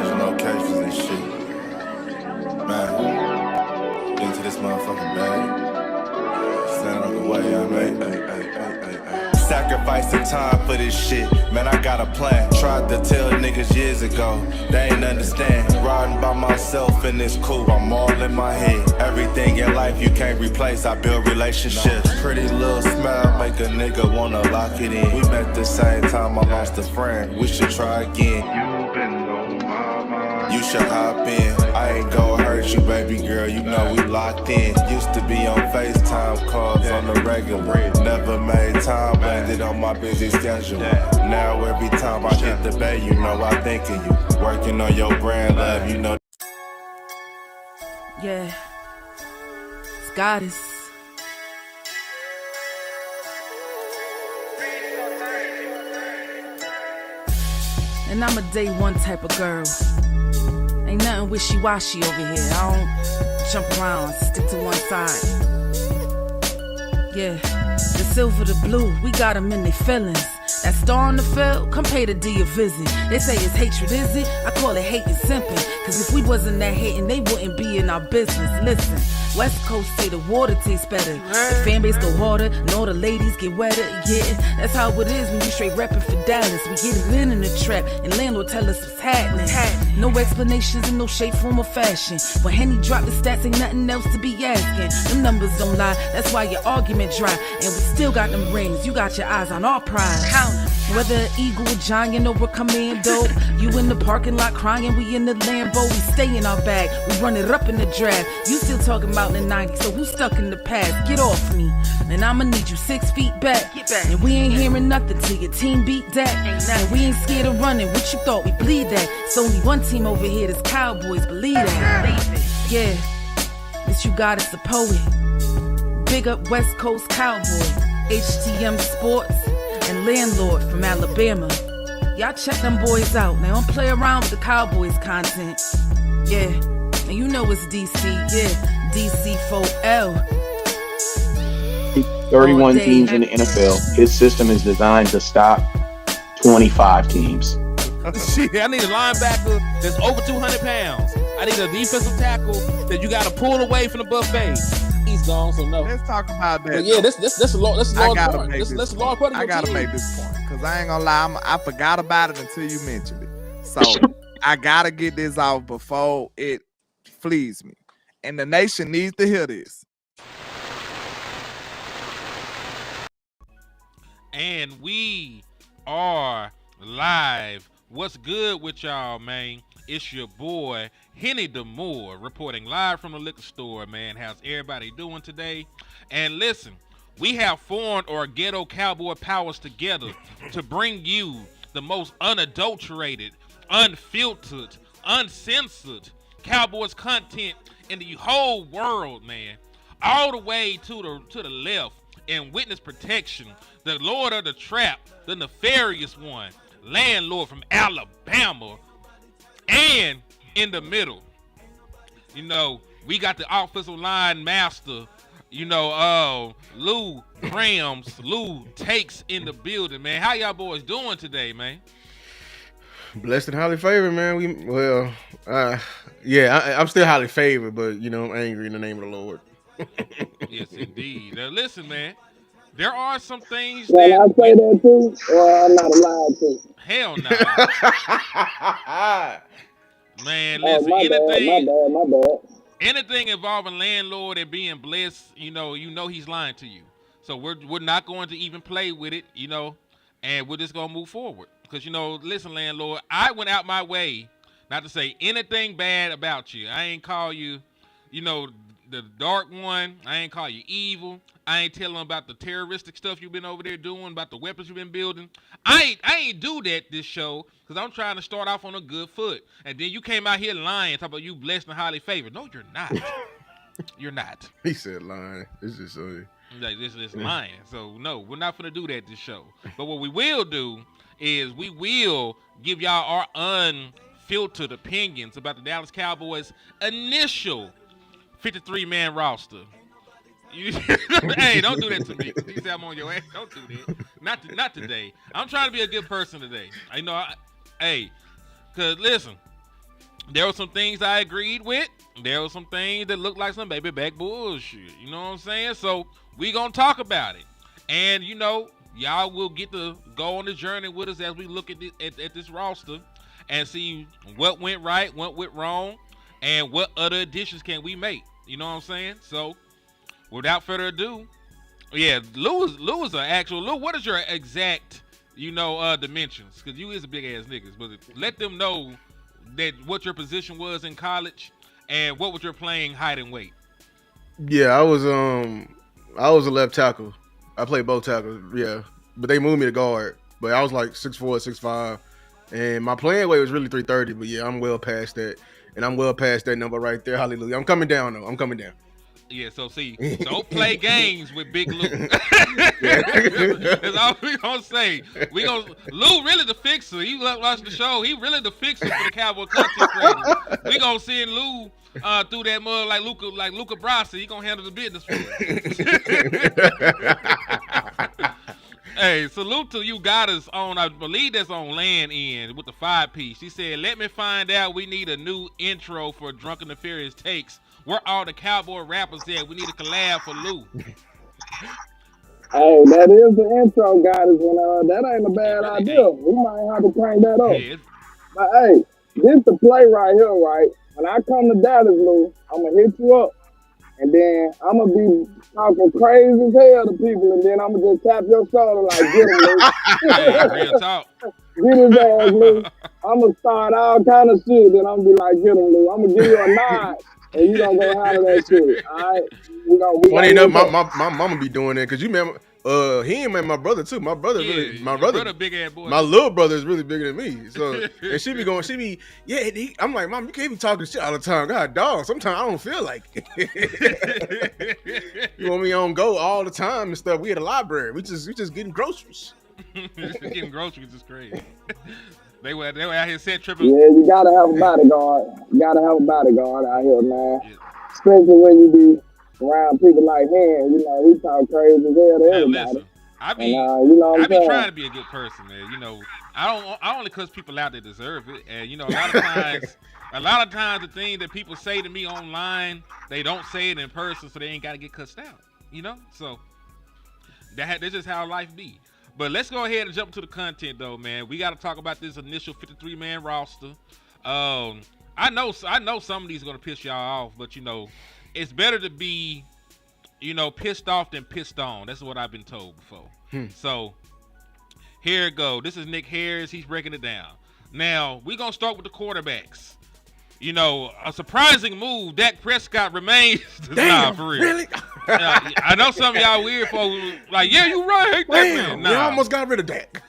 changing locations and shit. Man, into this motherfucking bag. Stand on the way I made. Sacrificing time for this shit. Man, I got a plan. Tried to tell niggas years ago. They ain't understand. Riding by myself and it's cool. I'm all in my head. Everything in life you can't replace. I build relationships. Pretty little smile make a nigga wanna lock it in. We met the same time I lost a friend. We should try again. You've been on my mind. You should hop in. I ain't gon' hurt you, baby girl. You know we locked in. Used to be on FaceTime calls on the regular. Never made time, landed on my busy schedule. Now every time I hit the bay, you know I think of you. Working on your brand, love, you know. Yeah, it's goddess. And I'm a day one type of girl. Ain't nothing wishy-washy over here. I don't jump around, stick to one side. Yeah, the silver, the blue, we got them in their feelings. That star on the field, come pay the D a visit. They say it's hatred, is it? I call it hate and simping. Cause if we wasn't that hating, they wouldn't be in our business. Listen, West Coast say the water tastes better. The fan base go harder, and all the ladies get wetter. Yeah, that's how it is when you straight reppin' for Dallas. We get it in the trap, and landlord tell us what's happening. No explanations in no shape, form, or fashion. When Henny drop the stats, ain't nothing else to be asking. Them numbers don't lie, that's why your argument dry. And we still got them rings, you got your eyes on our prize. Whether an eagle, a giant, or a commando, you in the parking lot crying, we in the Lambo. We stay in our bag, we run it up in the draft. You still talking about the 90s, so who's stuck in the past? Get off me, and I'ma need you 6 feet back. And we ain't hearing nothing till your team beat that. And we ain't scared of running, what you thought we bleed that? It's only one team over here, that's Cowboys, believe that. Yeah, this you got is the poet. Big up West Coast Cowboy, HTM Sports, and Landlord from Alabama. Y'all check them boys out. Now don't play around with the Cowboys content. Yeah, and you know it's DC. Yeah, DC 4L. 31 teams in the NFL. His system is designed to stop 25 teams. Shit, I need a linebacker that's over 200 pounds. I need a defensive tackle that you got to pull away from the buffet. He's gone, so no. Let's talk about that. But yeah, that's a large part. That's a large part of your I gotta team. make this point because I ain't gonna lie, I forgot about it until you mentioned it. So I gotta get this off before it flees me, and the nation needs to hear this. And we are live. What's good with y'all, man? It's your boy, Henny DeMoore, reporting live from the liquor store, man. How's everybody doing today? And listen, we have formed our ghetto cowboy powers together to bring you the most unadulterated, unfiltered, uncensored Cowboys content in the whole world, man. All the way to the left in witness protection, the Lord of the Trap, the nefarious one, Landlord from Alabama. And in the middle, you know, we got the offensive line master, you know, Lou Grams, Lou Takes in the building, man. How y'all boys doing today, man? Blessed and highly favored, man. I'm still highly favored, but, you know, I'm angry in the name of the Lord. Yes, indeed. Now, listen, man, there are some things Can I say that too, or I'm not allowed to? Hell no. Man, listen, my bad. Anything involving landlord and being blessed, you know he's lying to you. So we're not going to even play with it, you know, and we're just gonna move forward. Because, you know, listen, landlord, I went out my way not to say anything bad about you. I ain't call you, you know, the dark one. I ain't call you evil. I ain't telling about the terroristic stuff you've been over there doing, about the weapons you've been building. I ain't do that this show because I'm trying to start off on a good foot. And then you came out here lying, talking about you blessed and highly favored. No, you're not. You're not. He said lying. It's just like this is lying. So no, we're not gonna do that this show. But what we will do is we will give y'all our unfiltered opinions about the Dallas Cowboys' initial 53-man roster. Hey, don't do that to me. You say I'm on your ass. Don't do that. Not today. I'm trying to be a good person today. Cause listen, There were some things I agreed with. There were some things that looked like some baby back bullshit. You know what I'm saying? So we gonna talk about it. And y'all will get to go on the journey with us as we look at this roster and see what went right, what went wrong, and what other additions can we make. You know what I'm saying? So without further ado, yeah, Lou is an actual Lou. What is your exact, dimensions? Because you is a big ass niggas, but let them know that what your position was in college and what was your playing height and weight. Yeah, I was a left tackle. I played both tackles, yeah. But they moved me to guard. But I was like 6'4", 6'5". And my playing weight was really 330. But yeah, I'm well past that. And I'm well past that number right there. Hallelujah. I'm coming down though. I'm coming down. Yeah, so see, don't play games with Big Lou. That's all we gonna say. Lou really the fixer. You watch the show. He really the fixer for the Cowboy content creators. We gonna send Lou through that mud like Luca Brasi. He gonna handle the business for us. Hey, salute to you got us on, I believe that's on Land End with the 5-piece. She said, let me find out we need a new intro for Drunken and Furious Takes. Where all the Cowboy rappers at? We need a collab for Lou. Hey, that is the intro, guys. That ain't a bad idea. We might have to crank that up. Yeah, but hey, this the play right here, right? When I come to Dallas, Lou, I'm gonna hit you up, and then I'm gonna be talking crazy as hell to people, and then I'm gonna just tap your shoulder like, get him, Lou. hey, real talk. Get his ass, Lou. I'm gonna start all kind of shit, then I'm gonna be like, get him, Lou. I'm gonna give you a nod. And you gonna go handle that shit, all right? Funny enough, my mama be doing that because you remember, he ain't met my brother too. My brother, my brother, big ass boy. My little brother is really bigger than me. So, and I'm like, Mom, you can't be talking shit all the time. God, dog. Sometimes I don't feel like it. You want me on go all the time and stuff. We at the library. We just getting groceries. Getting groceries is crazy. They were out here set tripping. Yeah, you gotta have a bodyguard. Out here, man. Yeah. Especially when you be around people like him. He talk crazy as hell to everybody. Listen, I be trying to be a good person, man. I only cuss people out that deserve it. And a lot of times the thing that people say to me online, they don't say it in person, so they ain't gotta get cussed out. So that's just how life be. But let's go ahead and jump to the content, though, man. We got to talk about this initial 53-man roster. I know some of these are going to piss y'all off, but, it's better to be, pissed off than pissed on. That's what I've been told before. So, here it go. This is Nick Harris. He's breaking it down. Now, we're going to start with the quarterbacks. A surprising move. Dak Prescott remains. Damn, for real. Really? I know some of y'all weird folks like, yeah, you right. Damn, we almost got rid of Dak.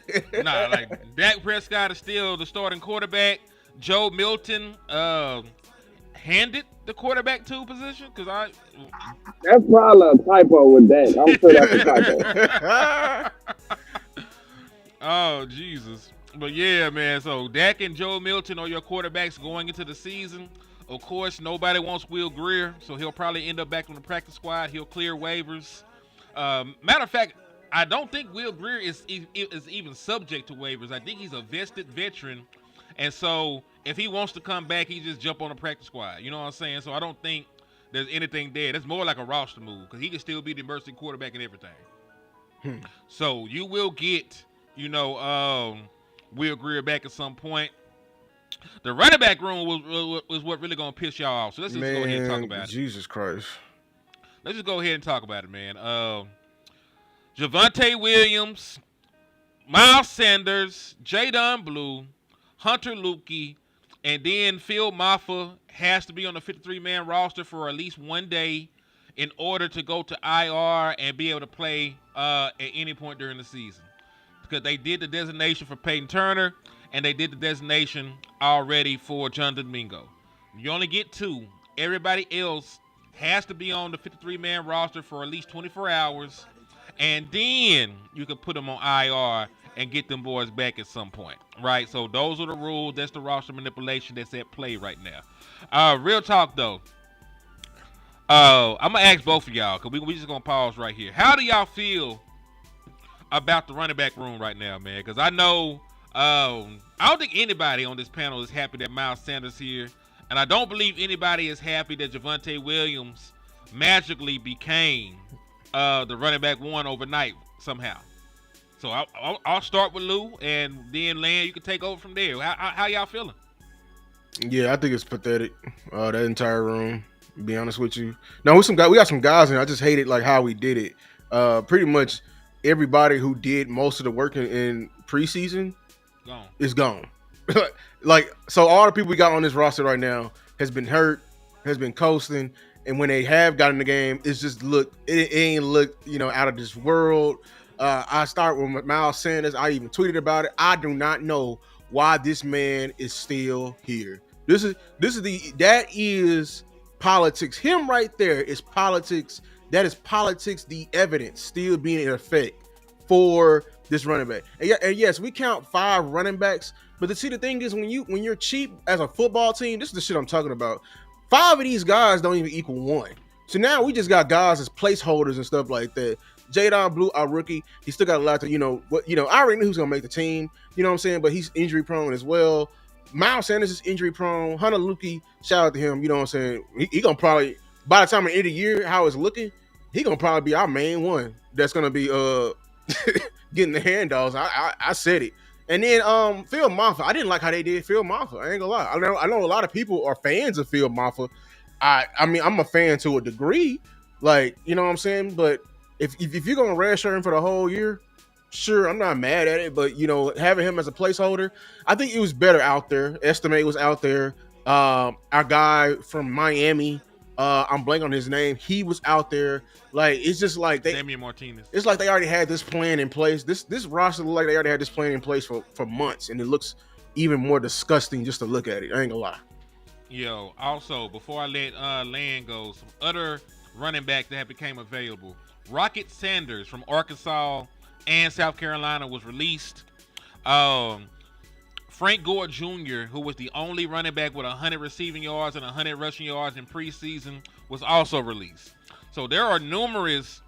Dak Prescott is still the starting quarterback. Joe Milton handed the quarterback 2 position because that's probably a typo with Dak. I'm sure that's a typo. Oh, Jesus. But yeah, man, so Dak and Joe Milton are your quarterbacks going into the season. Of course, nobody wants Will Grier, so he'll probably end up back on the practice squad. He'll clear waivers. Matter of fact, I don't think Will Grier is even subject to waivers. I think he's a vested veteran, and so if he wants to come back, he just jump on the practice squad. You know what I'm saying? So I don't think there's anything there. That's more like a roster move because he can still be the emergency quarterback and everything. So you will get, Will Grier back at some point. The running back room was what really gonna piss y'all off. So let's just go ahead and talk about it. Jesus Christ. Let's just go ahead and talk about it, man. Javonte Williams, Miles Sanders, Jadon Blue, Hunter Lukey, and then Phil Maffa has to be on the 53-man roster for at least 1 day in order to go to IR and be able to play at any point during the season. Because they did the designation for Peyton Turner, and they did the designation already for Jonathan Mingo. You only get 2. Everybody else has to be on the 53-man roster for at least 24 hours, and then you can put them on IR and get them boys back at some point, right? So those are the rules. That's the roster manipulation that's at play right now. Real talk, though. I'm going to ask both of y'all, because we just going to pause right here. How do y'all feel about the running back room right now, man? Because I know I don't think anybody on this panel is happy that Miles Sanders here. And I don't believe anybody is happy that Javonte Williams magically became the running back one overnight somehow. So I'll start with Lou, and then Land, you can take over from there. How y'all feeling? Yeah, I think it's pathetic. That entire room. To be honest with you, no, we got some guys, and I just hated like how we did it. Pretty much everybody who did most of the work in preseason is gone. Like, so all the people we got on this roster right now has been hurt, has been coasting, and when they have gotten in the game, it's just it ain't look out of this world. I start with Miles Sanders. I even tweeted about it. I do not know why this man is still here. That is politics. Him right there is politics. That is politics. The evidence still being in effect for this running back. And yes, we count 5 running backs, but the thing is, when you're cheap as a football team, this is the shit I'm talking about. 5 of these guys don't even equal 1. So now we just got guys as placeholders and stuff like that. Jadon Blue, our rookie, he still got a lot to, I already knew who's gonna make the team, you know what I'm saying? But he's injury prone as well. Miles Sanders is injury prone. Hunter Lukey, shout out to him, you know what I'm saying? He gonna probably, by the time the end of the year, how it's looking, he gonna probably be our main one that's gonna be getting the handoffs. I said it. And then Phil Maffa, I didn't like how they did Phil Maffa. I ain't gonna lie. I know a lot of people are fans of Phil Maffa. I mean, I'm a fan to a degree, like, you know what I'm saying? But if you're gonna redshirt him for the whole year, sure, I'm not mad at it. But having him as a placeholder, I think it was better out there. Estimate was out there. Our guy from Miami, I'm blanking on his name. He was out there. Like, it's just like Damian Martinez. It's like they already had this plan in place. This roster looked like they already had this plan in place for months, and it looks even more disgusting just to look at it. I ain't gonna lie. Yo, also, before I let Land go, some other running back that became available. Rocket Sanders from Arkansas and South Carolina was released. Frank Gore Jr., who was the only running back with 100 receiving yards and 100 rushing yards in preseason, was also released. So there are numerous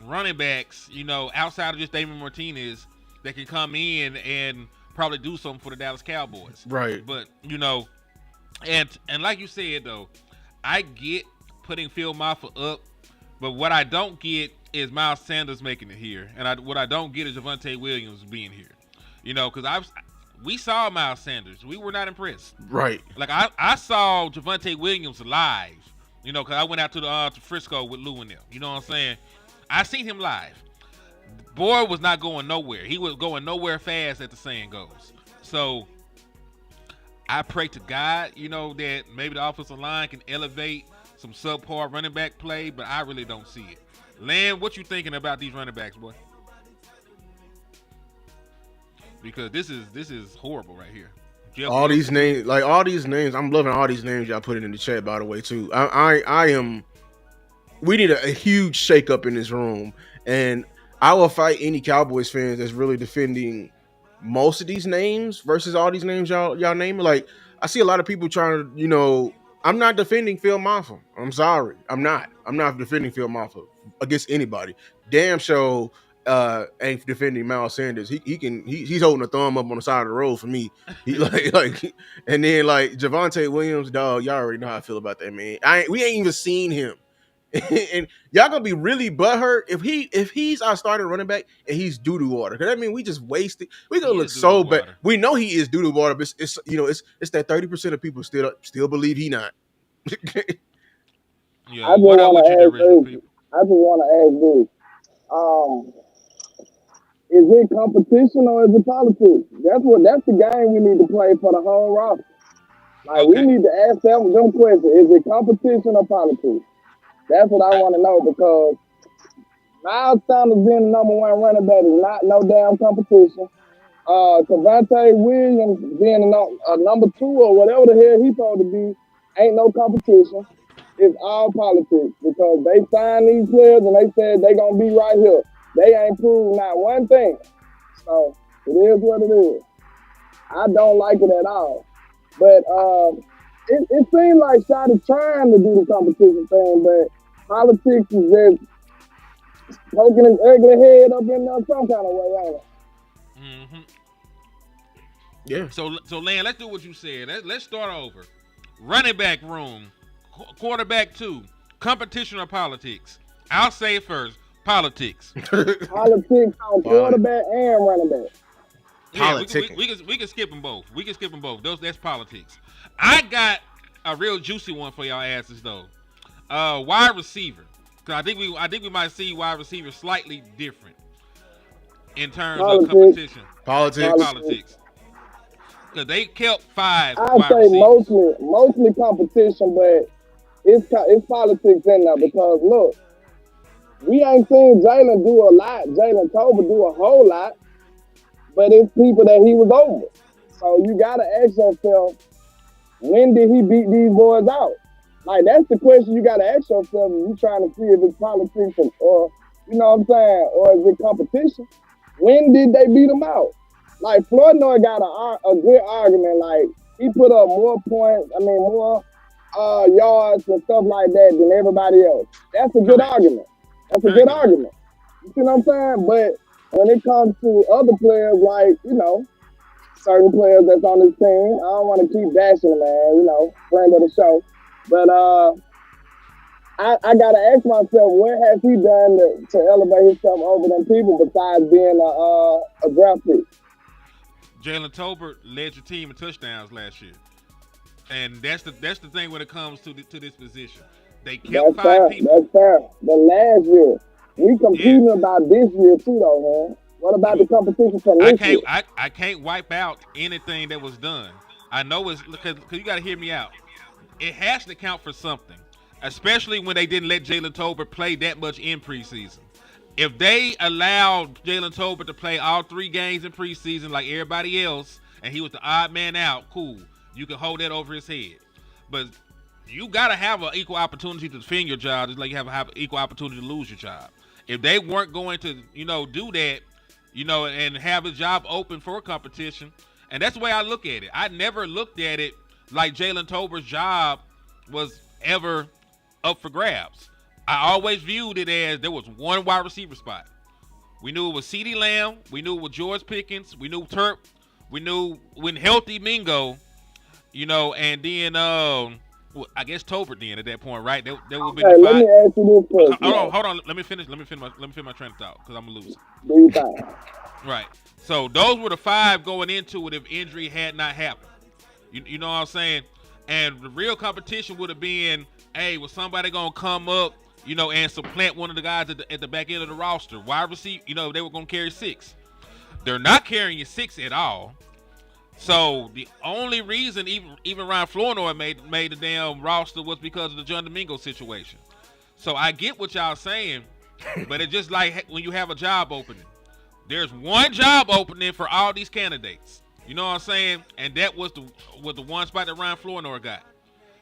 running backs, outside of just Damian Martinez, that can come in and probably do something for the Dallas Cowboys. Right. But, and like you said, though, I get putting Phil Maffa up, but what I don't get is Miles Sanders making it here. And what I don't get is Javonte Williams being here. Because we saw Miles Sanders. We were not impressed. Right. Like, I saw Javonte Williams live, because I went out to Frisco with Lou and them. You know what I'm saying? I seen him live. Boy was not going nowhere. He was going nowhere fast, as the saying goes. So I pray to God, that maybe the offensive line can elevate some subpar running back play, but I really don't see it. Land, what you thinking about these running backs, boy? Because this is horrible right here. All these names, I'm loving all these names y'all put in the chat, by the way, too. I am. We need a huge shakeup in this room, and I will fight any Cowboys fans that's really defending most of these names versus all these names y'all naming. Like, I see a lot of people trying to, I'm not defending Phil Maffa. I'm sorry, I'm not defending Phil Maffa against anybody. Damn show ain't defending Miles Sanders. He's holding a thumb up on the side of the road for me. He like and then like Javonte Williams, dog, y'all already know how I feel about that man. We ain't even seen him. And y'all gonna be really butthurt if he's our starting running back and he's doo-doo water. Cause that mean we just wasted. We gonna look so bad. We know he is doo-doo water, but it's that 30% of people still believe he not. Yeah, I just want to ask this. Is it competition or is it politics? That's the game we need to play for the whole roster. Like, we need to ask them questions. Is it competition or politics? That's what I want to know, because Miles Sanders being the number one running back is not no damn competition. Javonte Williams being a number 2 or whatever the hell he's supposed to be ain't no competition. It's all politics, because they signed these players and they said they gonna be right here. They ain't proved not one thing. So it is what it is. I don't like it at all. But it seems like Shotty trying to do the competition thing, but politics is just poking his ugly head up in there some kind of way, ain't it? Mm-hmm. Yeah. So Lan, let's do what you said. Let's start over. running back room, quarterback 2, competition or politics? I'll say it first, politics. Politics on quarterback and running back. Yeah, we can skip them both. We can skip them both. That's politics. I got a real juicy one for y'all asses though. Wide receiver. Cause I think we might see wide receiver slightly different in terms of competition. Politics. Cause they kept 5. I'd say mostly competition, but it's politics in there because look, we ain't seen Jalen do a lot. Jalen Tolbert do a whole lot, but it's people that he was over. So you gotta ask yourself, when did he beat these boys out? Like, that's the question you gotta ask yourself. You trying to see if it's politics or you know what I'm saying, or is it competition? When did they beat him out? Like, Flournoy got a good argument. Like, he put up more points, more yards and stuff like that than everybody else. That's a good argument. That's a good argument. You see what I'm saying? But when it comes to other players, like, certain players that's on this team, I don't want to keep bashing them, man, friend of the show. But I got to ask myself, what has he done to elevate himself over them people besides being a draft pick? Jalen Tolbert led your team in touchdowns last year. And that's the thing when it comes to this position. They kept 5 people. That's fair. But last year, we competing about this year too, though, man. What about the competition from this year? I can't wipe out anything that was done. I know it's because you got to hear me out. It has to count for something, especially when they didn't let Jalen Tolbert play that much in preseason. If they allowed Jalen Tolbert to play all 3 games in preseason like everybody else, and he was the odd man out, cool. You can hold that over his head. But you got to have an equal opportunity to defend your job, just like you have an equal opportunity to lose your job. If they weren't going to, do that, and have a job open for competition, and that's the way I look at it. I never looked at it like Jalen Tolbert's job was ever up for grabs. I always viewed it as there was one wide receiver spot. We knew it was CeeDee Lamb. We knew it was George Pickens. We knew Turp. We knew when healthy Mingo, and then I guess Tolbert then at that point, right? That would be the 5. Let me ask you this question. Hold on. Let me finish my train of thought because I'm gonna lose it. Right. So those were the 5 going into it if injury had not happened. You know what I'm saying? And the real competition would have been, hey, was somebody gonna come up, and supplant one of the guys at the back end of the roster? Wide receiver, they were gonna carry 6. They're not carrying you 6 at all. So the only reason even Ryan Flournoy made the damn roster was because of the John Domingo situation. So I get what y'all saying, but it's just like when you have a job opening. There's one job opening for all these candidates. You know what I'm saying? And that was the one spot that Ryan Flournoy got.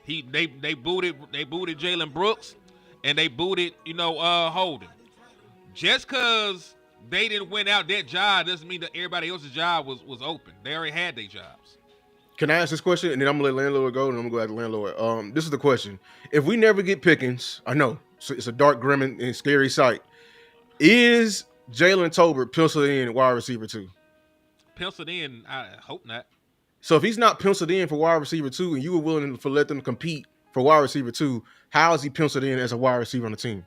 They booted Jalen Brooks and they booted, Holden. Just because they didn't win out that job doesn't mean that everybody else's job was open. They already had their jobs. Can I ask this question? And then I'm going to let Landlord go, and I'm going to go back to Landlord. This is the question. If we never get Pickens, I know, it's a dark, grim, and scary sight. Is Jalen Tolbert penciled in wide receiver 2? Penciled in? I hope not. So if he's not penciled in for wide receiver 2 and you were willing to let them compete for wide receiver 2, how is he penciled in as a wide receiver on the team?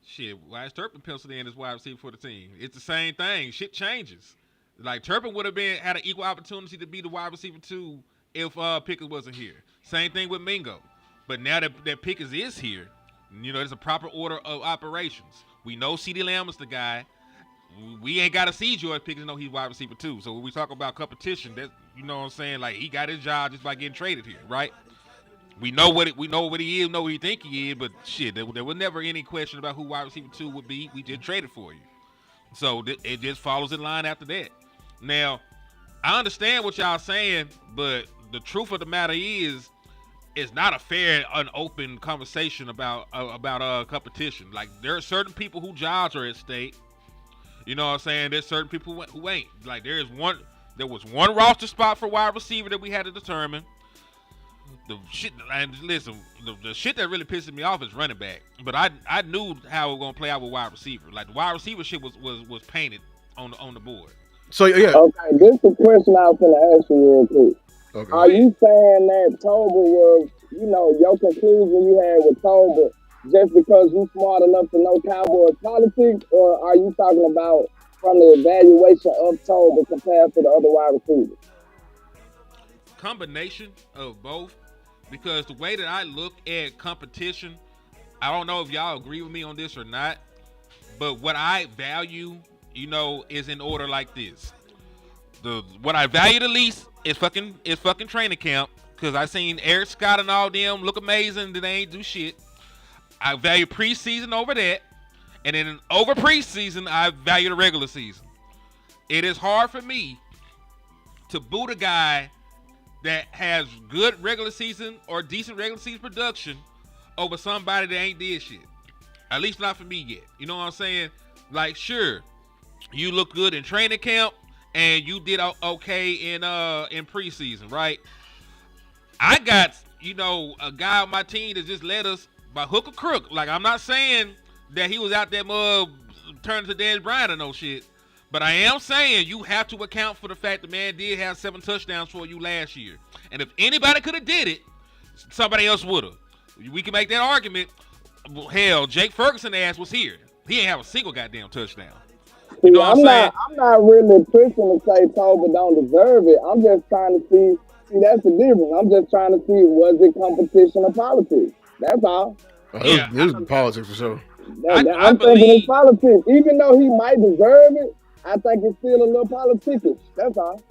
Shit, why is Turpin penciled in as wide receiver for the team? It's the same thing. Shit changes. Like, Turpin would have had an equal opportunity to be the wide receiver 2 if Pickens wasn't here. Same thing with Mingo. But now that Pickens is here, there's a proper order of operations. We know CeeDee Lamb is the guy. We ain't got to see George Pickens know he's wide receiver 2. So when we talk about competition, that what I'm saying, like, he got his job just by getting traded here, right? We know what he is, know what he think he is, but shit, there was never any question about who wide receiver 2 would be. We just traded for you. So it just follows in line after that. Now, I understand what y'all saying, but the truth of the matter is, it's not a fair and open conversation about competition. Like, there are certain people whose jobs are at stake. You know what I'm saying? There's certain people who ain't. Like, there was one roster spot for wide receiver that we had to determine. The shit, and listen, the shit that really pisses me off is running back. But I knew how it was gonna play out with wide receiver. Like, the wide receiver shit was painted on the board. So yeah. Okay, this is the question I was gonna ask you real quick. Okay. Are you saying that Tober was, your conclusion you had with Tober just because you smart enough to know Cowboys politics, or are you talking about from the evaluation of Tober compared to the other wide receivers? Combination of both, because the way that I look at competition, I don't know if y'all agree with me on this or not, but what I value, is in order like this. What I value the least is fucking training camp, because I seen Eric Scott and all them look amazing, then they ain't do shit. I value preseason over that, and then over preseason, I value the regular season. It is hard for me to boot a guy that has good regular season or decent regular season production over somebody that ain't did shit. At least not for me yet. You know what I'm saying? Like, sure, you look good in training camp and you did okay in preseason, right? I got, a guy on my team that just led us by hook or crook. Like, I'm not saying that he was out there turning to Dez Bryant or no shit. But I am saying you have to account for the fact the man did have 7 touchdowns for you last year. And if anybody could have did it, somebody else would have. We can make that argument. Hell, Jake Ferguson ass was here. He ain't have a single goddamn touchdown. You know what I'm saying? I'm not really pushing to say Tober don't deserve it. I'm just trying to see that's the difference. I'm just trying to see, was it competition or politics? That's all. It was politics for sure. I'm thinking it's politics. Even though he might deserve it, I think it's still a little politics. That's all.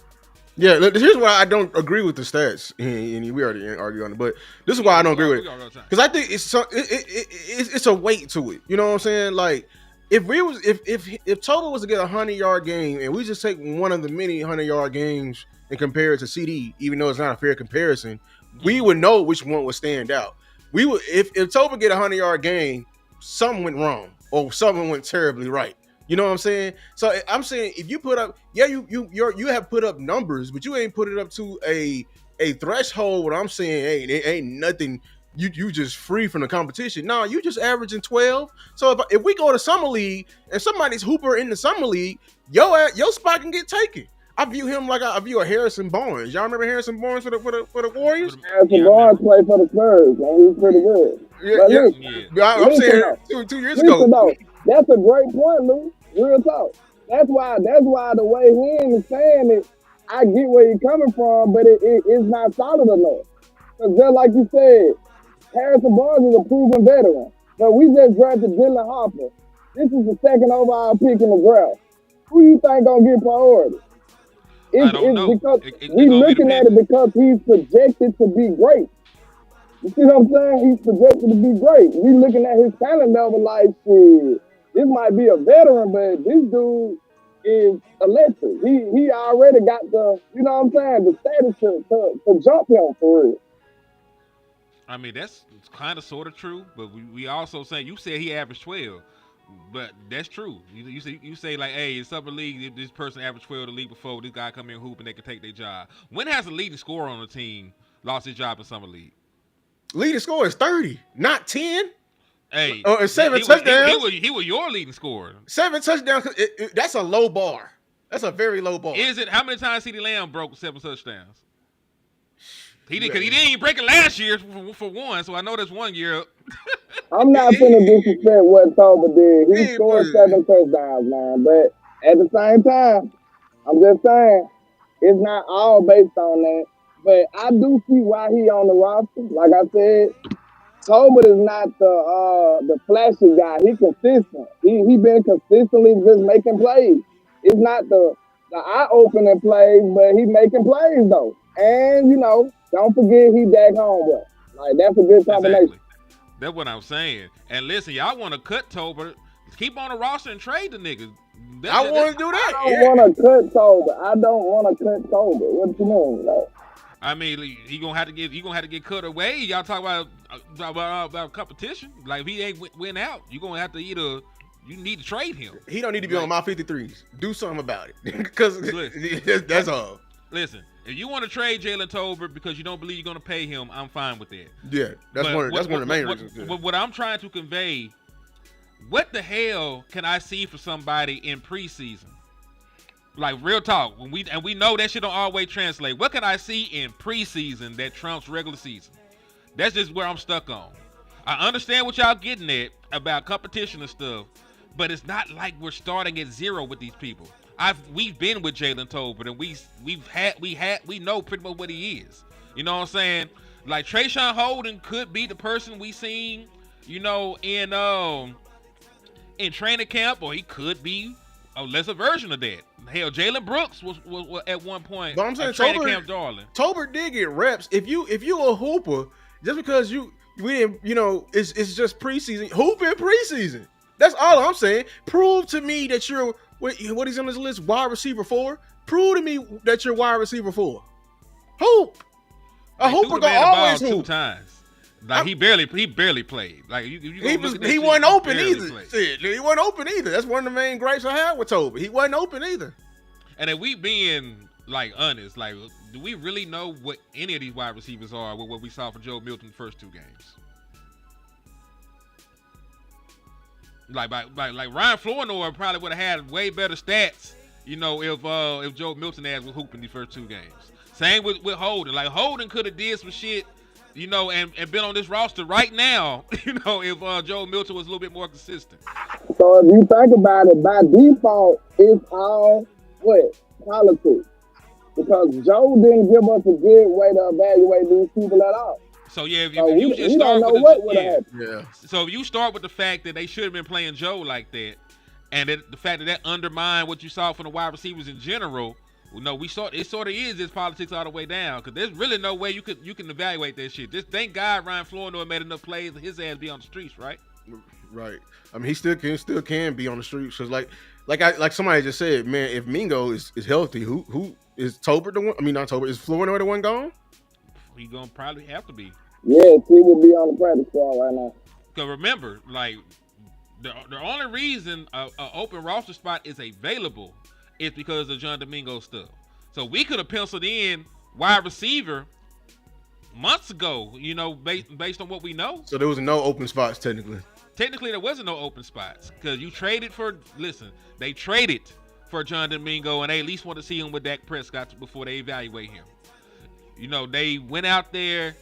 Yeah, here's why I don't agree with the stats, and we already argued on it. But this is why I don't agree with it, because I think it's a weight to it. You know what I'm saying? Like, if Tober was to get a 100-yard game, and we just take one of the many 100-yard games and compare it to CD, even though it's not a fair comparison, we would know which one would stand out. We would, if Tober get a 100-yard game, something went wrong or something went terribly right. You know what I'm saying? So I'm saying if you put up, you have put up numbers, but you ain't put it up to a threshold. What I'm saying, it ain't nothing. You just free from the competition. No, you just averaging 12. So if we go to summer league and somebody's hooper in the summer league, your spot can get taken. I view him like I view a Harrison Barnes. Y'all remember Harrison Barnes for the Warriors? Harrison Barnes played for the Spurs, and he was pretty good. I'm saying 2 years ago. Though, that's a great point, Lou. Real talk. That's why the way he is saying it, I get where he's coming from, but it's not solid enough. Because just like you said, Harrison Barnes is a proven veteran. But we just drafted Dylan Harper. This is the second overall pick in the draft. Who you think gonna get priority? I don't know. Because we looking at it because he's projected to be great. You see what I'm saying? He's projected to be great. We looking at his talent level like, shit, this might be a veteran, but this dude is electric. He already got the, you know what I'm saying, the status to jump him for real. I mean, that's kind of sort of true, but we also say, you said he averaged 12, but that's true. You say like, hey, in summer league, if this person averaged 12 the league before, this guy come in hoop and they can take their job. When has the leading scorer on the team lost his job in summer league? Leading scorer is 30, not 10. Hey, or 7 touchdowns. He was your leading scorer. 7 touchdowns. That's a low bar. That's a very low bar. Is it? How many times CeeDee Lamb broke 7 touchdowns? He did, because he didn't even break it last year for one. So I know that's 1 year. I'm not finna disrespect what Tober did. He scored 7 touchdowns, man. But at the same time, I'm just saying it's not all based on that. But I do see why he on the roster. Like I said, Tober is not the flashy guy. He consistent. He been consistently just making plays. It's not the eye-opening plays, but he making plays though. And don't forget he Dak home. Like that's a good combination. Exactly. That's what I'm saying. And listen, y'all want to cut Tober, keep on the roster and trade the niggas. I want to do that. I don't want to cut Tober. What you mean? Like, I mean, you gonna have to get cut away. Y'all talk about competition. Like if he ain't win out, you gonna have to you need to trade him. He don't need to be on my 53s. Do something about it, because that's all. Listen, if you want to trade Jalen Tober because you don't believe you're gonna pay him, I'm fine with that. Yeah, that's one of the main reasons. But what I'm trying to convey, what the hell can I see for somebody in preseason Like real talk, when we know that shit don't always translate. What can I see in preseason that trumps regular season? That's just where I'm stuck on. I understand what y'all getting at about competition and stuff, but it's not like we're starting at zero with these people. We've been with Jalen Tolbert, and we know pretty much what he is. You know what I'm saying? Like Trayshawn Holden could be the person we seen, you know, in training camp, or he could be a lesser version of that. Hell, Jalen Brooks was at one point But I'm saying a training camp darling. Tolbert did get reps. If you a hooper, just because we didn't, you know, it's just preseason. Hoop in preseason. That's all I'm saying. Prove to me that you're what he's on this list, wide receiver 4. Prove to me that you're wide receiver 4. Hoop. A hooper gonna always hoop. 2 times. Like he barely played. Like he wasn't open either. Shit, he wasn't open either. That's one of the main gripes I had with Toby. He wasn't open either. And if we being like honest, like do we really know what any of these wide receivers are with what we saw for Joe Milton the first 2 games? Like Ryan Flournoy probably would have had way better stats, you know, if Joe Milton ass was hooping the first 2 games. Same with Holden. Like Holden could have did some shit, you know, and been on this roster right now, you know, if Joe Milton was a little bit more consistent. So if you think about it, by default, it's all politics. Because Joe didn't give us a good way to evaluate these people at all. So yeah, if you just start with so if you start with the fact that they should have been playing Joe like that, and the fact that undermined what you saw from the wide receivers in general. No, it sort of is this politics all the way down, because there's really no way you can evaluate that shit. Just thank God Ryan Flournoy made enough plays that his ass be on the streets, right? Right. I mean, he still can be on the streets. Cause like somebody just said, man, if Mingo is healthy, who is Tolbert the one? I mean, not Tolbert. Is Flournoy the one gone? He gonna probably have to be. Yes, he would be on the practice squad right now. Cause remember, like the only reason a open roster spot is available is because of John Domingo stuff. So we could have penciled in wide receiver months ago, you know, based on what we know. So there was no open spots technically. Technically, there wasn't no open spots because you traded for. Listen, they traded for John Domingo, and they at least want to see him with Dak Prescott before they evaluate him. You know, they went out there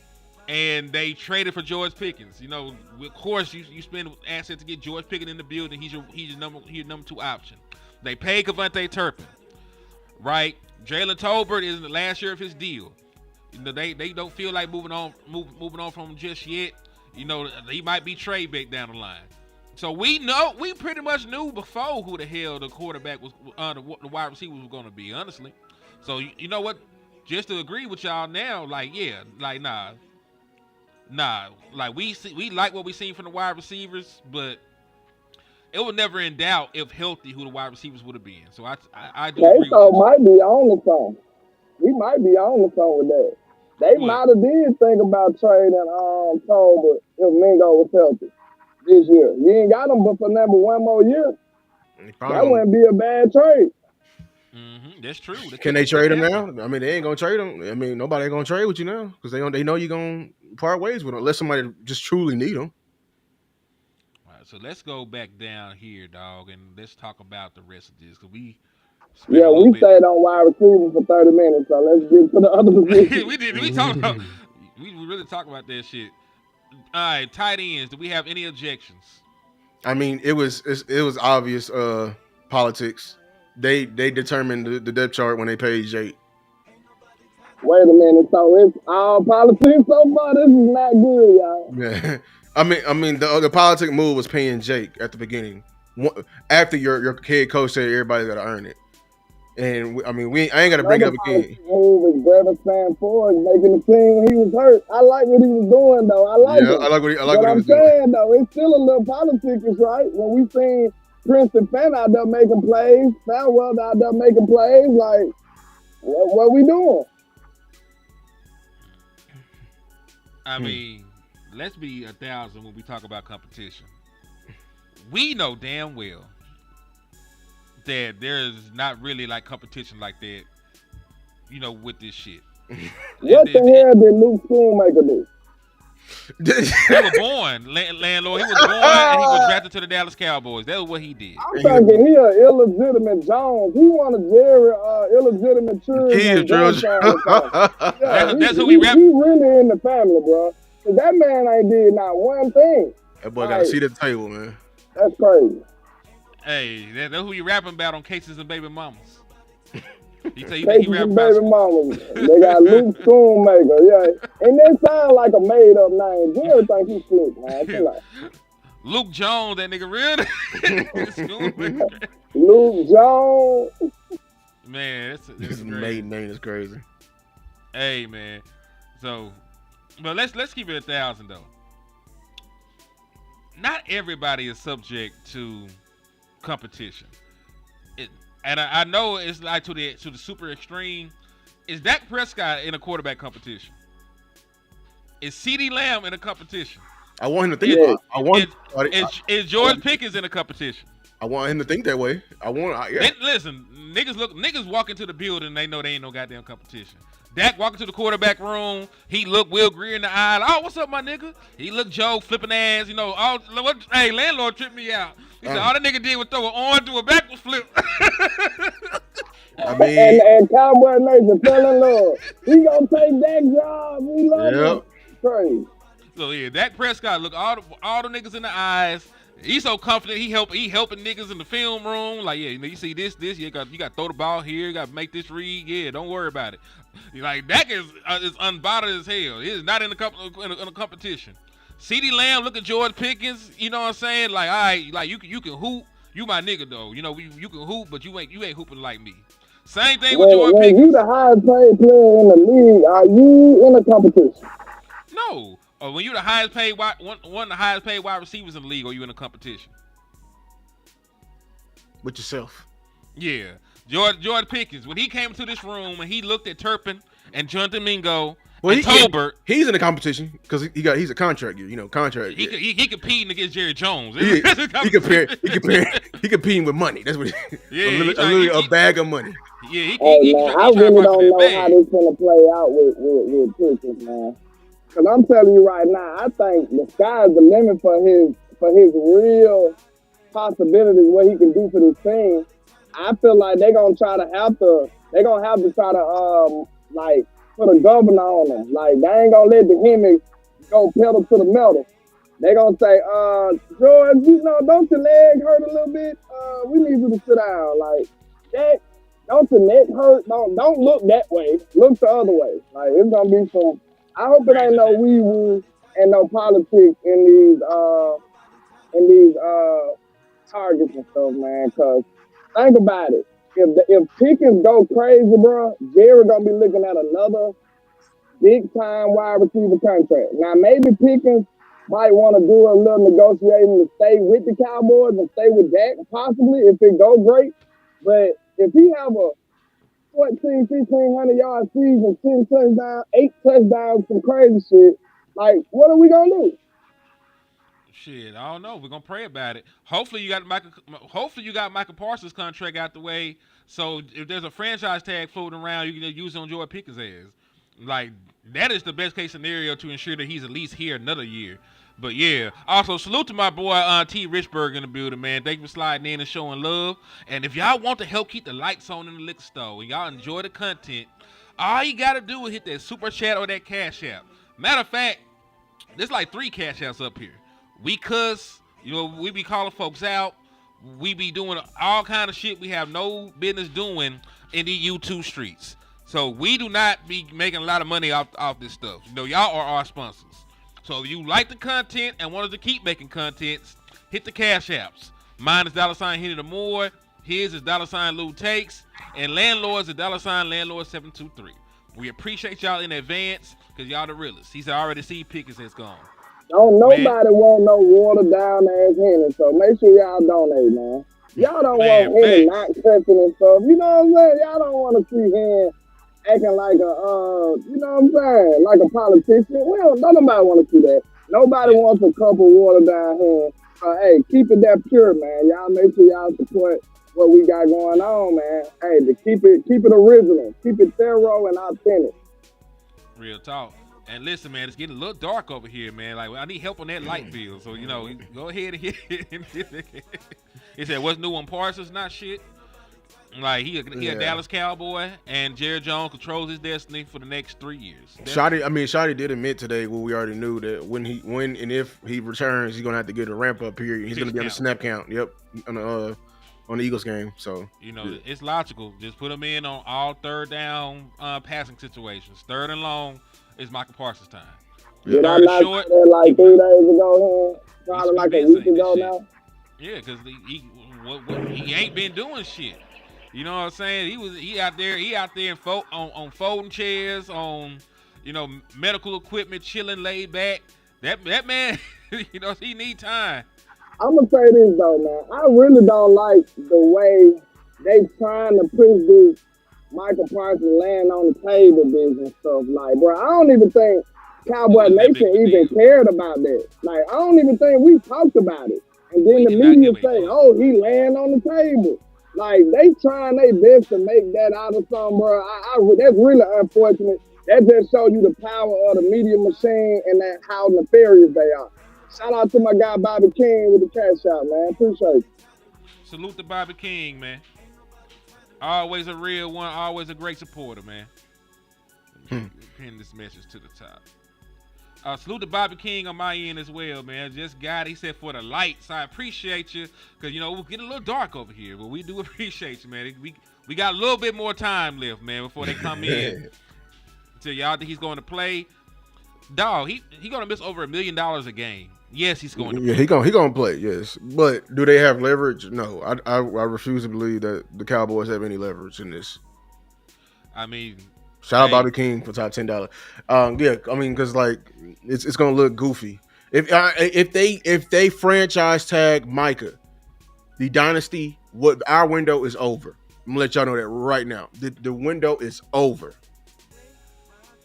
and they traded for George Pickens. You know, of course, you spend assets to get George Pickens in the building. He's your number 2 option. They paid Kevontae Turpin, right? Jalen Tolbert is in the last year of his deal. You know, they don't feel like moving on from him just yet. You know, he might be trade back down the line. So we pretty much knew before who the hell the quarterback was, the wide receiver was going to be, honestly. So you know what? Just to agree with y'all now, like nah, like we like what we seen from the wide receivers, but it was never in doubt if healthy who the wide receivers would have been. So I do agree with you. Might be on the phone. We might be on the phone with that. They might have did think about trading Tolbert if Mingo was healthy this year. You ain't got him but for number 1 more year. That wouldn't be a bad trade. Mm-hmm. That's true. Can they trade him now? I mean, they ain't gonna trade him. I mean, nobody gonna trade with you now because they know you're gonna part ways with him unless somebody just truly need him. So let's go back down here, dog, and let's talk about the rest of this. Cause we stayed on wide receiver for 30 minutes, so let's get to the other position. We really talk about that shit. All right, tight ends. Do we have any objections? I mean, it was obvious politics. They determined the depth chart when they paid Jake. Wait a minute, so it's all politics so far. This is not good, y'all. Yeah. I mean, the politic move was paying Jake at the beginning, after your head coach said everybody's got to earn it, and I ain't got to bring it up again. Move is Brevin Sanford making the team when he was hurt. I like what he was doing though. I like what I'm saying though. It's still a little politics, right? When we seen Princeton Fan out there making plays, Fanwell out there making plays, like what we doing? I mean. Let's be 1,000 when we talk about competition. We know damn well that there's not really like competition like that, you know, with this shit. What the hell did Luke Schoonmaker do? He was born landlord. He was born and he was drafted to the Dallas Cowboys. That was what he did. I'm thinking he an illegitimate Jones. He want a Jerry illegitimate children. That's who we rap. He really in the family, bro. Cause that man ain't did not one thing. That boy got a seat at the table, man. That's crazy. Hey, that's who you rapping about on Cases and Baby Mamas. Cases and Baby Mamas. They got Luke Schoonmaker, yeah. And that sound like a made up name. Jerry think he's slick, man. Luke Jones, that nigga real. Luke Jones. Man, that's His maiden name is crazy. Hey, man. So, but let's keep it 1,000 though. Not everybody is subject to competition. And I know it's like to the super extreme. Is Dak Prescott in a quarterback competition? Is CeeDee Lamb in a competition? I want him to think. Is George Pickens in a competition? I want him to think that way. Listen, niggas walk into the building, they know they ain't no goddamn competition. Dak walking to the quarterback room, he looked Will Greer in the eye. Oh, what's up, my nigga? He looked Joe flipping ass, you know. Hey, landlord tripped me out. He said all that nigga did was throw an arm to a backward flip. I mean, and Cowboy Nation fell in love. He gonna take that job. We love him. Crazy. So yeah, Dak Prescott look all the niggas in the eyes. He's so confident. He helping niggas in the film room. Like, yeah, you see this. You got to throw the ball here. You got to make this read. Yeah, don't worry about it. Like Dak is unbothered as hell. He is not in a competition. CeeDee Lamb, look at George Pickens. You know what I'm saying? Like, all right, like you can hoop. You my nigga though. You know you can hoop, but you ain't hooping like me. Same thing with George Pickens. You the highest paid player in the league. Are you in a competition? No. Or when you're the highest paid one of the highest paid wide receivers in the league, or you in a competition with yourself. Yeah, George Pickens, when he came into this room and he looked at Turpin and John Domingo and Tolbert, he's in a competition because he's a contract year, contract. He competing against Jerry Jones. He competing with money. That's what. A bag of money. Yeah, I really don't know how this gonna play out with Pickens, man. Cause I'm telling you right now, I think the sky's the limit for his real possibilities, what he can do for this team. I feel like they're gonna have to try to like put a governor on them. Like they ain't gonna let the Hemi go pedal to the metal. They gonna say, George, don't your leg hurt a little bit? We need you to sit down. Like that, don't your neck hurt? Don't look that way. Look the other way. Like it's gonna be some. I hope it ain't no woo and no politics in these targets and stuff, man. Cause think about it. If Pickens go crazy, bro, Jerry gonna be looking at another big time wide receiver contract. Now maybe Pickens might want to do a little negotiating to stay with the Cowboys and stay with Dak, possibly if it go great. But if he have a 14, 1,500 yard season, 10 touchdowns, 8 touchdowns, some crazy shit. Like, what are we gonna do? Shit, I don't know. We're gonna pray about it. Hopefully you got Michael Parsons' contract out the way. So if there's a franchise tag floating around, you can just use it on George Pickens' ass. Like that is the best case scenario to ensure that he's at least here another year. But yeah, also salute to my boy T. Richburg in the building, man. Thank you for sliding in and showing love. And if y'all want to help keep the lights on in the liquor store and y'all enjoy the content, all you gotta do is hit that super chat or that cash app. Matter of fact, there's like 3 cash apps up here. We cuss, we be calling folks out. We be doing all kind of shit we have no business doing in the YouTube streets. So we do not be making a lot of money off this stuff. Y'all are our sponsors. So if you like the content and want us to keep making contents, hit the cash apps. Mine is $ Henny the Moore. His is $ Lou Takes. And Landlord's is $ Landlord723. We appreciate y'all in advance because y'all the realest. He's already see Pickens has gone. Don't nobody want no watered down ass Henny, so make sure y'all donate, man. Y'all don't want Henny not cussing and stuff. You know what I'm saying? Y'all don't want to see him acting like like a politician. Well, nobody want to see that. Nobody wants a couple watered down hands. Hey, keep it that pure, man. Y'all make sure y'all support what we got going on, man. Hey, to keep it original, keep it thorough and authentic. Real talk. And listen, man, it's getting a little dark over here, man. Like, I need help on that light bill. So, go ahead and hit it. He said, what's new on Parsons? Not shit. Like, he a Dallas Cowboy, and Jerry Jones controls his destiny for the next 3 years. Shotty did admit today what we already knew, that when and if he returns, he's gonna have to get a ramp up period. He's gonna be on the snap count. Yep, on the Eagles game. So it's logical. Just put him in on all third down passing situations. Third and long is Michael Parsons' time. Did I not say that like 3 days ago? Probably like a week ago now. Yeah, because he ain't been doing shit. You know what I'm saying? He out there on folding chairs, on medical equipment, chilling, laid back. That man, he need time. I'm gonna say this though, man. I really don't like the way they trying to push this Michael Parsons laying on the table business stuff. Like, bro, I don't even think Cowboy Nation even cared about that. Like, I don't even think we talked about it. And then the media say, "Oh, he laying on the table." Like, they trying their best to make that out of something, bro. That's really unfortunate. That just shows you the power of the media machine and that how nefarious they are. Shout out to my guy Bobby King with the cash out, man. Appreciate it. Salute to Bobby King, man. Always a real one. Always a great supporter, man. Pin this message to the top. Salute to Bobby King on my end as well, man. Just got, he said, for the lights. I appreciate you, because, we're getting a little dark over here, but we do appreciate you, man. We got a little bit more time left, man, before they come in. Until y'all think he's going to play. Dog, he going to miss over $1 million a game. Yes, he's going to play. Yeah, he going to play, yes. But do they have leverage? No. I refuse to believe that the Cowboys have any leverage in this. I mean... Shout out Bobby King for top $10. Yeah, I mean, because like it's gonna look goofy if they franchise tag Micah, the dynasty. Our window is over. I'm gonna let y'all know that right now. The window is over.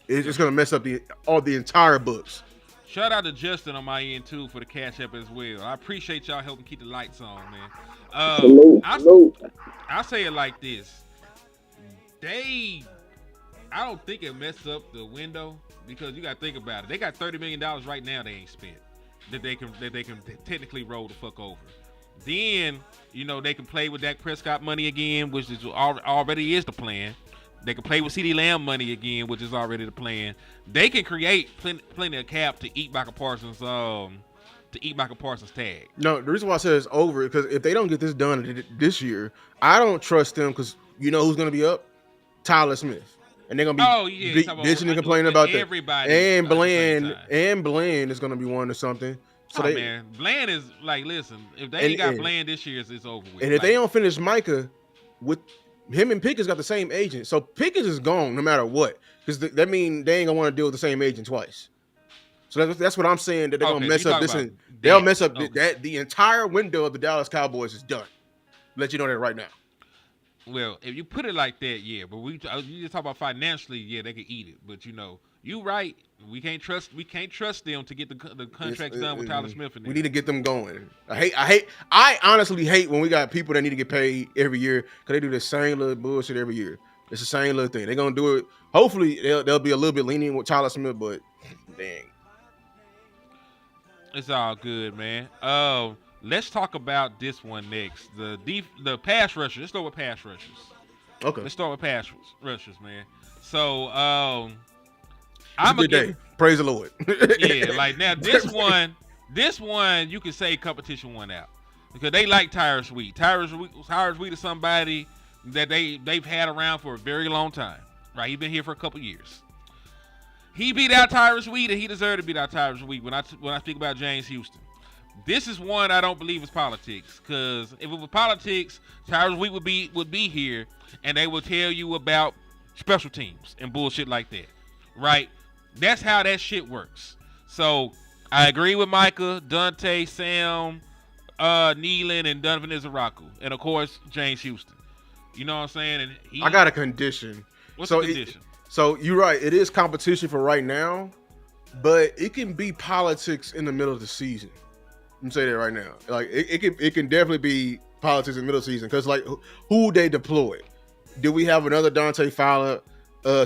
It's just gonna mess up the entire books. Shout out to Justin on my end too for the cash app as well. I appreciate y'all helping keep the lights on, man. I'll say it like this: I don't think it messed up the window, because you got to think about it. They got $30 million right now they ain't spent that they can technically roll the fuck over. Then they can play with Dak Prescott money again, which is already is the plan. They can play with CeeDee Lamb money again, which is already the plan. They can create plenty of cap to eat Michael Parsons tag. No, the reason why I said it's over is because if they don't get this done this year, I don't trust them, because who's going to be up? Tyler Smith. And they're gonna be bitching and complaining about that. And Bland is gonna be one or something. So man, Bland is like, listen, if they ain't got Bland this year, it's over with. And if they don't finish Micah, with him and Pickens got the same agent, so Pickens is gone no matter what, because that means they ain't gonna want to deal with the same agent twice. So that's what I'm saying, that they're gonna mess up this, and they'll mess up that the entire window of the Dallas Cowboys is done. Let you know that right now. Well, if you put it like that, yeah. But you just talk about financially, yeah, they can eat it. But you right. We can't trust them to get the contracts done with Tyler Smith. We need to get them going. I honestly hate when we got people that need to get paid every year, because they do the same little bullshit every year. It's the same little thing. They're gonna do it. Hopefully, they'll be a little bit lenient with Tyler Smith, but dang, it's all good, man. Let's talk about this one next. The pass rushers. Let's start with pass rushers. Okay. Let's start with pass rushers, man. So, I'm a good day. Praise the Lord. Yeah, like now this one you can say competition won out, because they like Tyrus Sweet. Tyrus Sweet is somebody that they've had around for a very long time. Right? He's been here for a couple years. He beat out Tyrus Sweet, and he deserved to beat out Tyrus Sweet when I speak about James Houston. This is one I don't believe is politics, because if it was politics, Tyrus Wheat would be here, and they will tell you about special teams and bullshit like that, right? That's how that shit works. So I agree with Micah, Dante, Sam, Nealon, and Donovan Izaraku, and of course James Houston. You know what I'm saying? And I got a condition. What's the condition? So you're right. It is competition for right now, but it can be politics in the middle of the season. I'm saying that right now. Like it can definitely be politics in the middle of the season, because like who they deploy? Do we have another Dante Fowler?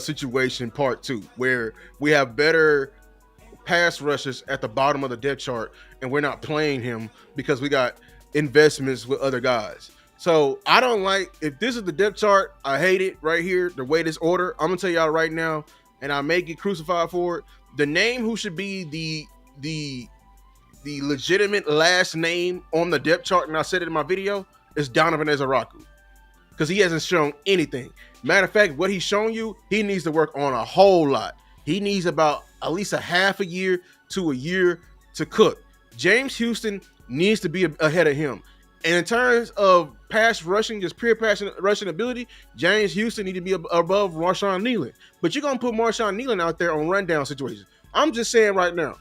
situation part 2, where we have better pass rushes at the bottom of the depth chart, and we're not playing him because we got investments with other guys. So I don't like, if this is the depth chart, I hate it right here, the way this order. I'm gonna tell y'all right now, and I may get crucified for it. The name who should be the legitimate last name on the depth chart, and I said it in my video, is Donovan Ezaraku, because he hasn't shown anything. Matter of fact, what he's shown you, he needs to work on a whole lot. He needs about at least a half a year to a year to cook. James Houston needs to be ahead of him. And in terms of pass rushing, just pure pass rushing ability, James Houston need to be above Marshawn Nealon. But you're going to put Marshawn Nealon out there on rundown situations. I'm just saying right now,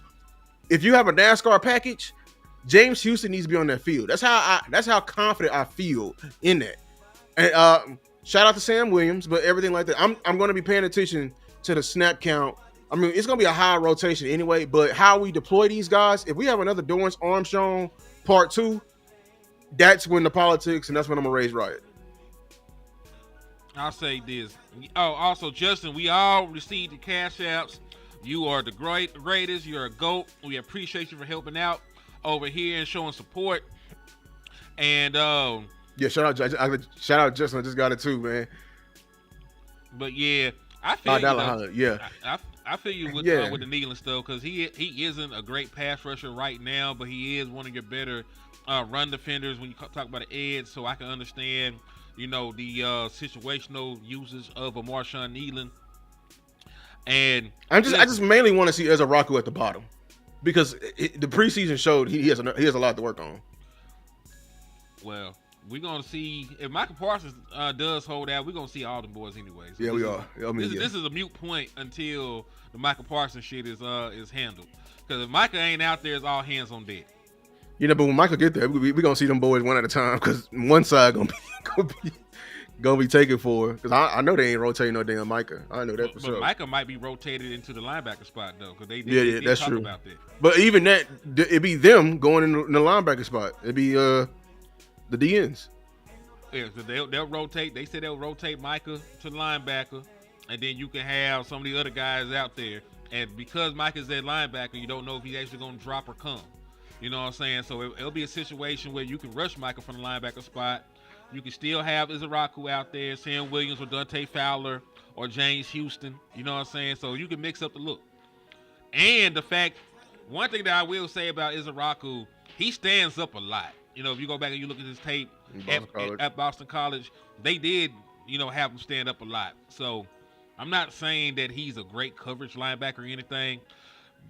if you have a NASCAR package, James Houston needs to be on that field. That's how confident I feel in that. And shout out to Sam Williams, but everything like that. I'm going to be paying attention to the snap count. I mean, it's going to be a high rotation anyway, but how we deploy these guys, if we have another Dorrance Armstrong part 2, that's when the politics, and that's when I'm going to raise riot. I'll say this. Oh, also, Justin, we all received the cash apps. You are the greatest. You're a GOAT. We appreciate you for helping out over here and showing support. And yeah, shout out Justin. I just got it too, man. But yeah, I feel I feel you with the Nealon stuff, because he isn't a great pass rusher right now, but he is one of your better run defenders when you talk about the edge. So I can understand, the situational uses of a Marshawn Nealon. And I just mainly want to see Ezaraku at the bottom, because the preseason showed he has a lot to work on. Well, we're gonna see if Michael Parsons does hold out. We're gonna see all the boys anyway. So yeah, we are. This is a mute point until the Michael Parsons shit is handled. Because if Michael ain't out there, it's all hands on deck. But when Michael get there, we gonna see them boys one at a time, because one side gonna be taken for. Because I know they ain't rotating no damn Micah. I know that for sure. But Micah might be rotated into the linebacker spot though, because they that's talk true about that. But even that, it'd be them going in the linebacker spot. It'd be the DNs. Yeah, so they'll rotate. They said they'll rotate Micah to linebacker, and then you can have some of the other guys out there. And because Micah's at linebacker, you don't know if he's actually going to drop or come. You know what I'm saying? So it'll be a situation where you can rush Micah from the linebacker spot. You can still have Ezaraku out there, Sam Williams or Dante Fowler or James Houston. You know what I'm saying? So you can mix up the look. And the fact, one thing that I will say about Ezaraku, he stands up a lot. If you go back and you look at his tape at Boston College, they did, have him stand up a lot. So I'm not saying that he's a great coverage linebacker or anything,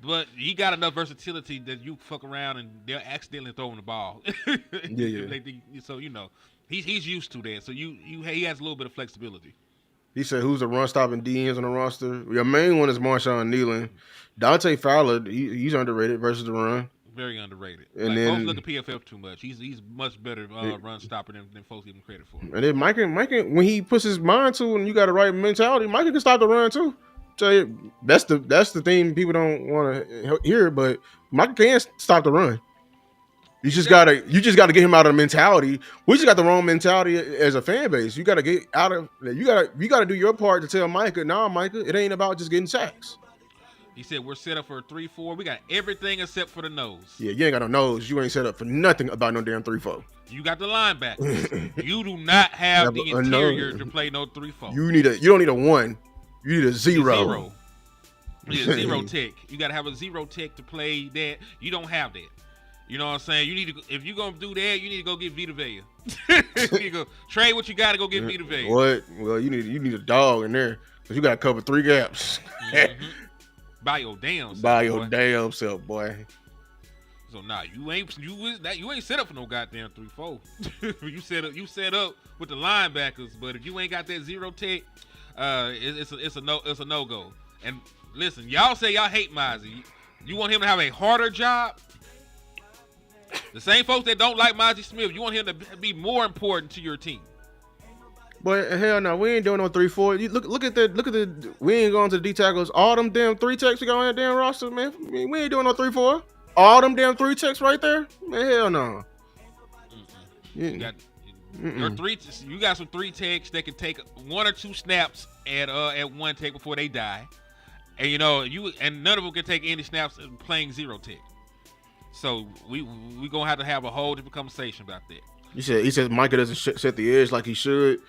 but he got enough versatility that you fuck around and they'll accidentally throw him the ball. Yeah. So, he's used to that. So he has a little bit of flexibility. He said, who's the run stopping DNs on the roster? Your main one is Marshawn Nealon. Dante Fowler, he's underrated versus the run. Very underrated. And then folks look at PFF too much. He's much better run stopper than folks give him credit for. And then Micah, when he puts his mind to, and you got the right mentality, Micah can stop the run too. Tell you, that's the thing people don't want to hear, but Micah can stop the run. You just gotta get him out of the mentality. We just got the wrong mentality as a fan base. You gotta get out of. You gotta do your part to tell Micah, nah, Micah, it ain't about just getting sacks. He said we're set up for a 3-4. We got everything except for the nose. Yeah, you ain't got no nose. You ain't set up for nothing about no damn 3-4. You got the linebackers. You do not have the interior to play no 3-4. You don't need a 1. You need a 0. You need a 0 tech. You got to have a 0 tech to play that. You don't have that. You know what I'm saying? You need to, if you're gonna do that, you need to go get Vita Vea. You need to go trade what you got to go get Vita Vea. What? Well, you need a dog in there because you got to cover 3 gaps. Mm-hmm. By your damn self, boy. So you ain't set up for no goddamn 3-4. you set up with the linebackers, but if you ain't got that 0 tech, it's a no go. And listen, y'all say y'all hate Mozzie. You want him to have a harder job? The same folks that don't like Mozzie Smith, you want him to be more important to your team. But hell no, we ain't doing no 3-4. Look at the. We ain't going to the D tackles. All them damn 3 techs we got on that damn roster, man. We ain't doing no 3-4. All them damn 3 techs right there, man. Hell no. You got Your you got some 3 techs that can take 1 or 2 snaps at one tech before they die, and none of them can take any snaps playing 0 tech. So we gonna have a whole different conversation about that. He said Micah doesn't set the edge like he should.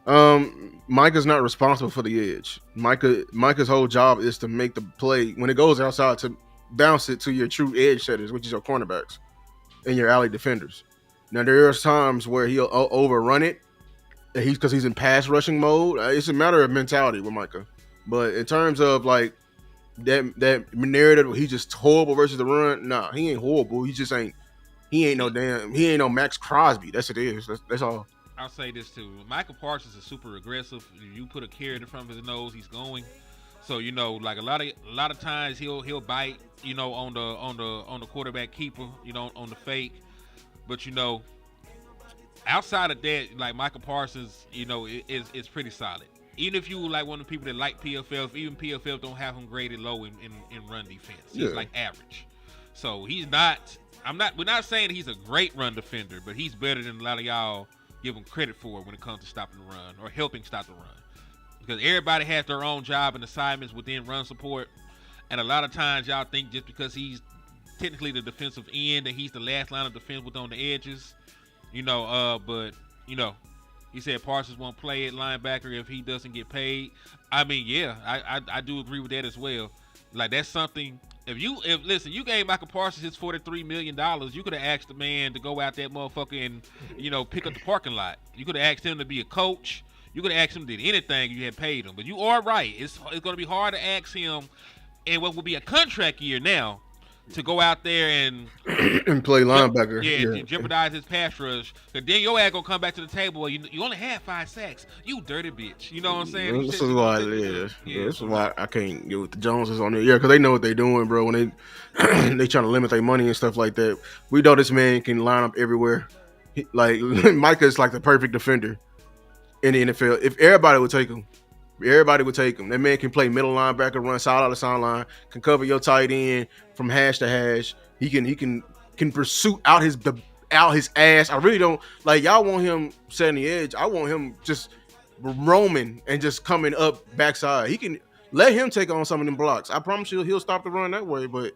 Micah's not responsible for the edge. Micah's whole job is to make the play when it goes outside to bounce it to your true edge setters, which is your cornerbacks and your alley defenders. Now there are times where he'll overrun it, because he's in pass rushing mode. It's a matter of mentality with Micah. But in terms of like that narrative, he's just horrible versus the run. Nah, he ain't horrible. He ain't no Max Crosby. That's what it is. That's all. I'll say this too. Michael Parsons is super aggressive. You put a carrot in front of his nose, he's going. So like a lot of times he'll bite, on the quarterback keeper, on the fake. But outside of that, like Michael Parsons, is pretty solid. Even if you like one of the people that like PFF, even PFF don't have him graded low in run defense. He's like average. So he's not. We're not saying he's a great run defender, but he's better than a lot of y'all give him credit for when it comes to stopping the run or helping stop the run. Because everybody has their own job and assignments within run support, and a lot of times y'all think just because he's technically the defensive end and he's the last line of defense with on the edges, but he said Parsons won't play at linebacker if he doesn't get paid. I mean, yeah, I do agree with that as well. Like that's something. Listen, you gave Michael Parsons his $43 million, you could have asked the man to go out that motherfucker and pick up the parking lot. You could have asked him to be a coach. You could have asked him to do anything you had paid him. But you are right. It's going to be hard to ask him in what will be a contract year now to go out there and play linebacker. Yeah, jeopardize his pass rush. Because then your ass gonna come back to the table. Well, you only had 5 sacks. You dirty bitch. You know what I'm saying? This is why it is. Yeah, this is why I can't get with the Joneses on there. Yeah, because they know what they're doing, bro. When they trying to limit their money and stuff like that. We know this man can line up everywhere. Micah is like the perfect defender in the NFL. If everybody would take him. That man can play middle linebacker, run side out of sideline, can cover your tight end from hash to hash. He can pursue out his ass. I really don't like y'all want him setting the edge. I want him just roaming and just coming up backside. He can let him take on some of them blocks. I promise you he'll stop the run that way. But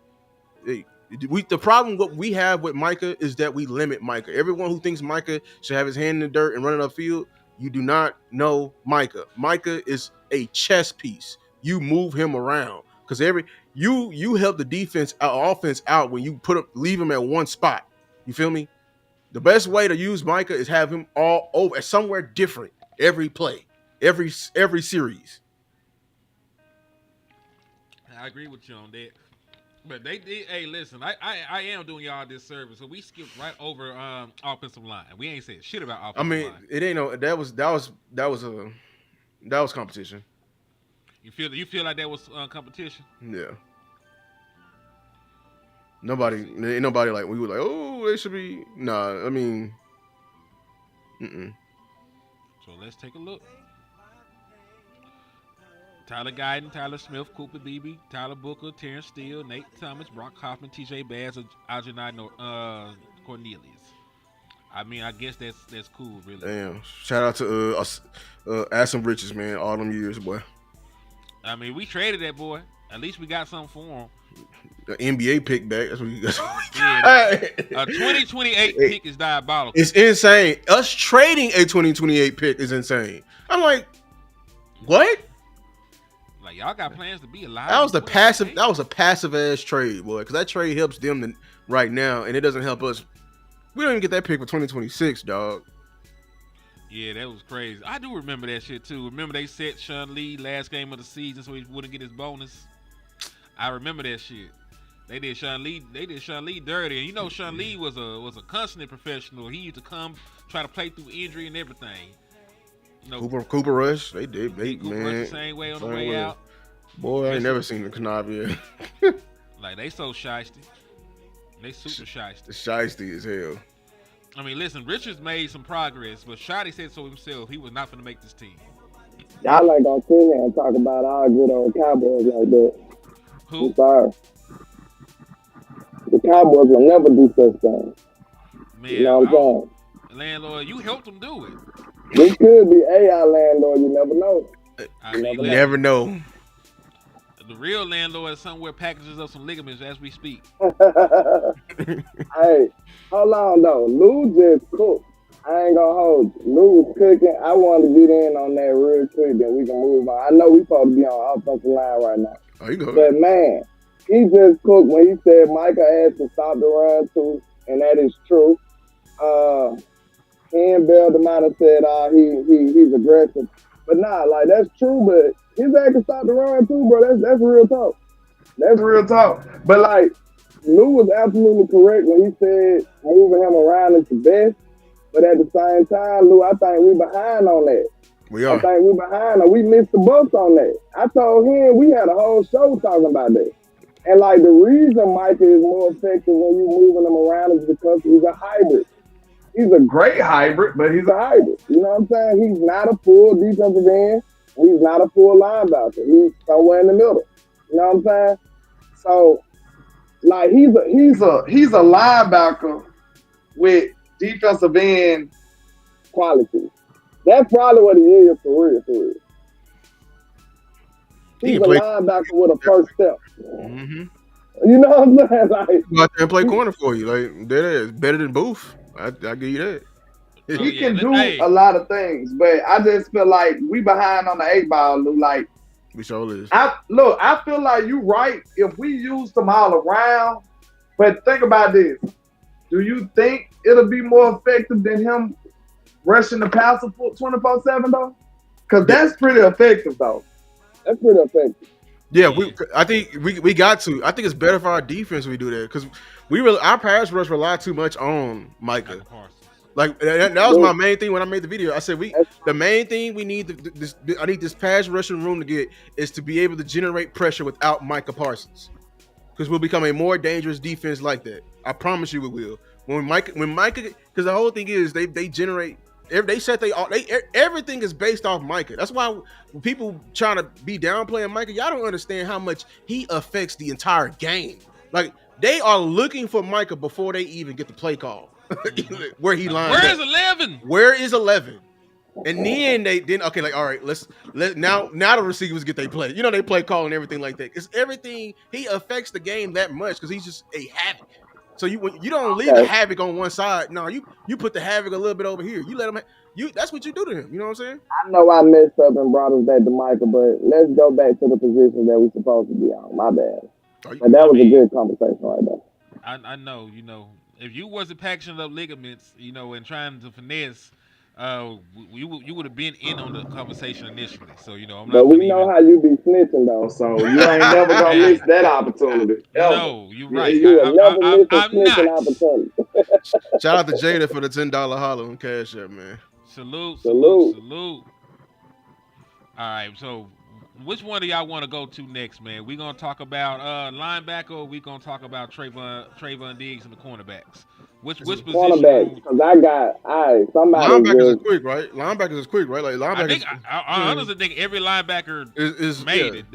the problem what we have with Micah is that we limit Micah. Everyone who thinks Micah should have his hand in the dirt and running upfield, you do not know Micah. Micah is a chess piece. You move him around because you help the offense out when you leave him at one spot. You feel me? The best way to use Micah is have him all over somewhere different every play, every series. I agree with you on that. But they did. Hey, listen, I am doing y'all this service, so we skipped right over offensive line. We ain't said shit about offensive line. I mean, it ain't no. That was competition. You feel like that was competition? Yeah. Ain't nobody like we were like, oh, they should be. Nah, I mean, So let's take a look. Tyler Guyton, Tyler Smith, Cooper Beebe, Tyler Booker, Terrence Steele, Nate Thomas, Brock Hoffman, TJ Bass, Ajanai Cornelius. I mean, I guess that's cool, really. Damn. Shout out to Aston Richards, man. All them years, boy. I mean, we traded that boy. At least we got something for him. The NBA pick back. That's what we got. A 2028 pick is diabolical. It's insane. Us trading a 2028 pick is insane. I'm like, what? Like y'all got plans to be alive. That was a passive ass trade, boy. Because that trade helps them right now, and it doesn't help us. We don't even get that pick for 2026, dog. Yeah, that was crazy. I do remember that shit too. Remember they set Sean Lee last game of the season so he wouldn't get his bonus. I remember that shit. They did Sean Lee dirty, and you know Sean Lee was a consummate professional. He used to come try to play through injury and everything. You know, Cooper Rush, they did, Cooper man. Rush the same way on the way out. Boy, I ain't never seen the Canavia. Like they so shiesty. They super shiesty. Shiesty as hell. I mean, listen, Richards made some progress, but Shotty said so himself. He was not going to make this team. Y'all like gonna sit here and talk about our good old Cowboys like that. Who? I'm sorry. The Cowboys will never do such things. Man, you know what I'm saying? landlord. You helped him do it. This could be AI landlord. You never know. I mean, You never know. The real landlord is somewhere packages up some ligaments as we speak. Hey, hold on though. Lou just cooked. I ain't gonna hold you. Lou was cooking. I wanted to get in on that real quick, then we can move on. I know we supposed to be on offensive line right now. Oh, you go. But man, he just cooked when he said Micah asked to stop the run too, and that is true. He and Bell might have said he's aggressive. But nah, like that's true, but his ass can stop the run too, bro. That's real talk. That's real talk. But like Lou was absolutely correct when he said moving him around is the best. But at the same time, Lou, I think we behind on that. We are. I think we behind on. We missed the bus on that. I told him we had a whole show talking about that. And like the reason Micah is more effective when you moving him around is because he's a hybrid. He's a great hybrid, but he's a hybrid. You know what I'm saying? He's not a full defensive end. He's not a full linebacker. He's somewhere in the middle. You know what I'm saying? So, like, he's a linebacker with defensive end quality. That's probably what he is for real. He's a linebacker with a first step. Mm-hmm. You know what I'm saying? Like, Go out there and play corner for you. Like that is better than Booth. I give you that. He can do a lot of things, but I just feel like we behind on the 8-ball, Lou. Like, we sure is. I feel like you right if we use them all around. But think about this. Do you think it'll be more effective than him rushing the passer 24/7 though? Because that's pretty effective though. That's pretty effective. Yeah, I think we got to. I think it's better for our defense if we do that because our pass rush rely too much on Micah. Like that was my main thing when I made the video. I said the main thing we need I need this pass rushing room to get is to be able to generate pressure without Micah Parsons because we'll become a more dangerous defense like that. I promise you we will. When Micah, because the whole thing is they generate. They said everything is based off Micah. That's why people trying to be downplaying Micah. Y'all don't understand how much he affects the entire game. Like they are looking for Micah before they even get the play call. Where he lines. Where is 11? Where is 11? And then okay, like all right, let's now the receivers get their play. You know they play call and everything like that. It's everything. He affects the game that much because he's just a havoc. So you don't leave the havoc on one side. No, you put the havoc a little bit over here. You let him. That's what you do to him. You know what I'm saying? I know I messed up and brought us back to Micah, but let's go back to the position that we're supposed to be on. My bad. But that was a good conversation right there. I know. You know, if you wasn't packaging up ligaments, you know, and trying to finesse, you would have been in on the conversation initially. So you know, I'm not. But we know how you be snitching though, so you ain't never gonna miss that opportunity. No, you're right. You will never miss a snitching not. opportunity. Shout out to Jada for the $10 holler on Cash App, man. Salute. All right, so which one do y'all want to go to next, man? We gonna talk about linebacker, or we gonna talk about Trayvon Diggs and the cornerbacks? Which position? Cornerbacks, because I got somebody. Linebackers is quick, right? Linebackers is quick, right? Like linebackers. I honestly think every linebacker is made it.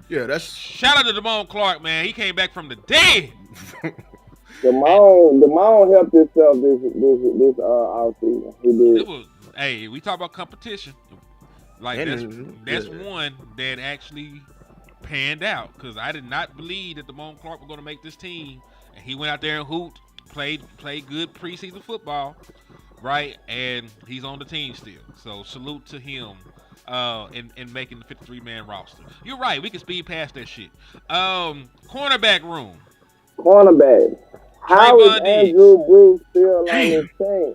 Yeah, that's. Shout out to Damone Clark, man. He came back from the dead. Damone helped himself this offseason. He did. We talk about competition. Like that's one that actually panned out because I did not believe that Damone Clark was going to make this team, and he went out there and hooped, played good preseason football, right? And he's on the team still. So salute to him in making the 53-man roster. You're right. We can speed past that shit. Cornerback room. Cornerback. How is Andrew Bruce still on this team?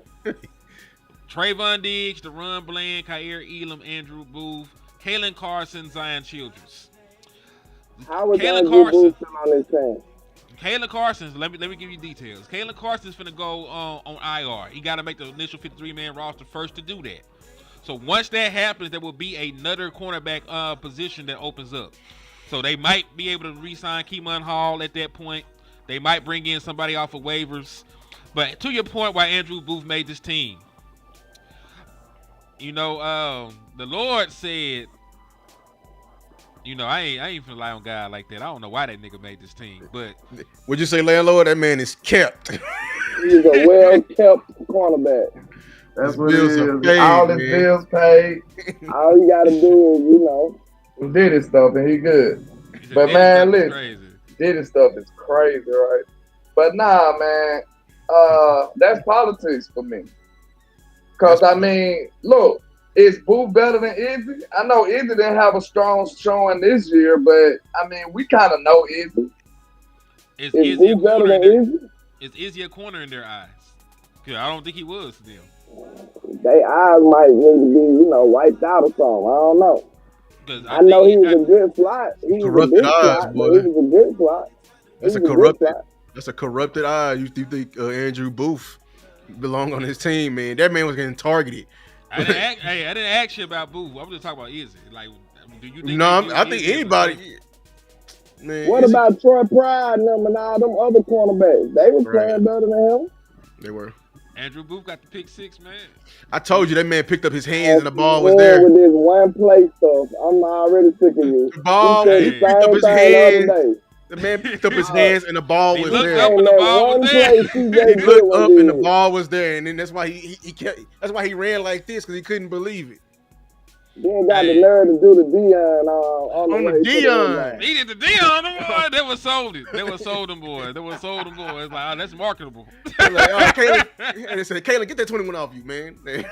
Trayvon Diggs, Deron Bland, Kyer Elam, Andrew Booth, Kalen Carson, Zion Childress. How is Andrew Booth still on this team? Kalen Carson, let me give you details. Kalen Carson's finna go on IR. He got to make the initial 53-man roster first to do that. So once that happens, there will be another cornerback position that opens up. So they might be able to re-sign Keemon Hall at that point. They might bring in somebody off of waivers. But to your point, why Andrew Booth made this team, you know, the Lord said, you know, I ain't finna lie on God like that. I don't know why that nigga made this team, but would you say landlord? That man is kept. He's a well-kept cornerback. That's His what it bills is. are paid, All his man. bills paid. All you gotta do is, He did his stuff and he good. He But said, man, "This is listen, crazy." did his stuff is crazy, right? But nah, man, that's politics for me. Cause I mean, look, is Boo better than Izzy? I know Izzy didn't have a strong showing this year, but I mean, we kind of know Izzy. Is is Izzy a Boo better corner? than In their, Izzy? is Izzy a corner in their eyes? 'Cause I don't think he was to them. They eyes might need to be, wiped out or something. I don't know. 'Cause I know he was I- a good slot. He was a Corrupted big eyes, slot, boy. but he was a good slot. That's a He was corrupted. good slot. That's a corrupted eye. You think Andrew Booth belong on his team, man? That man was getting targeted. I didn't ask you about Boo. I'm just talking about Izzy. Like, do you think? No, they I view think Izzy as a anybody. safety? Man, What Izzy- about Troy Pride and them and all them other cornerbacks? They was Right. playing better than him. They were. Andrew Booth got the pick 6, man. I told you that man picked up his hands and the ball was Man, there. with this one play stuff, I'm already sick of you. The ball, He said he the picked up same his thing hands. the other day. The man picked up his hands and the ball He was looked there. up and And the that ball one was play there. CJ He looked Dillon up and the did. ball was there, and then that's why he kept. That's why he ran like this because he couldn't believe it. Then got Hey. the nerve to do the Dion on the On the way to the Dion. end line. He did the deal on them boys. They were sold it. They were sold them boys. Like, oh, that's marketable. I was like, oh, Kayla, and they said, Kayla, get that 21 off you, man. Hey,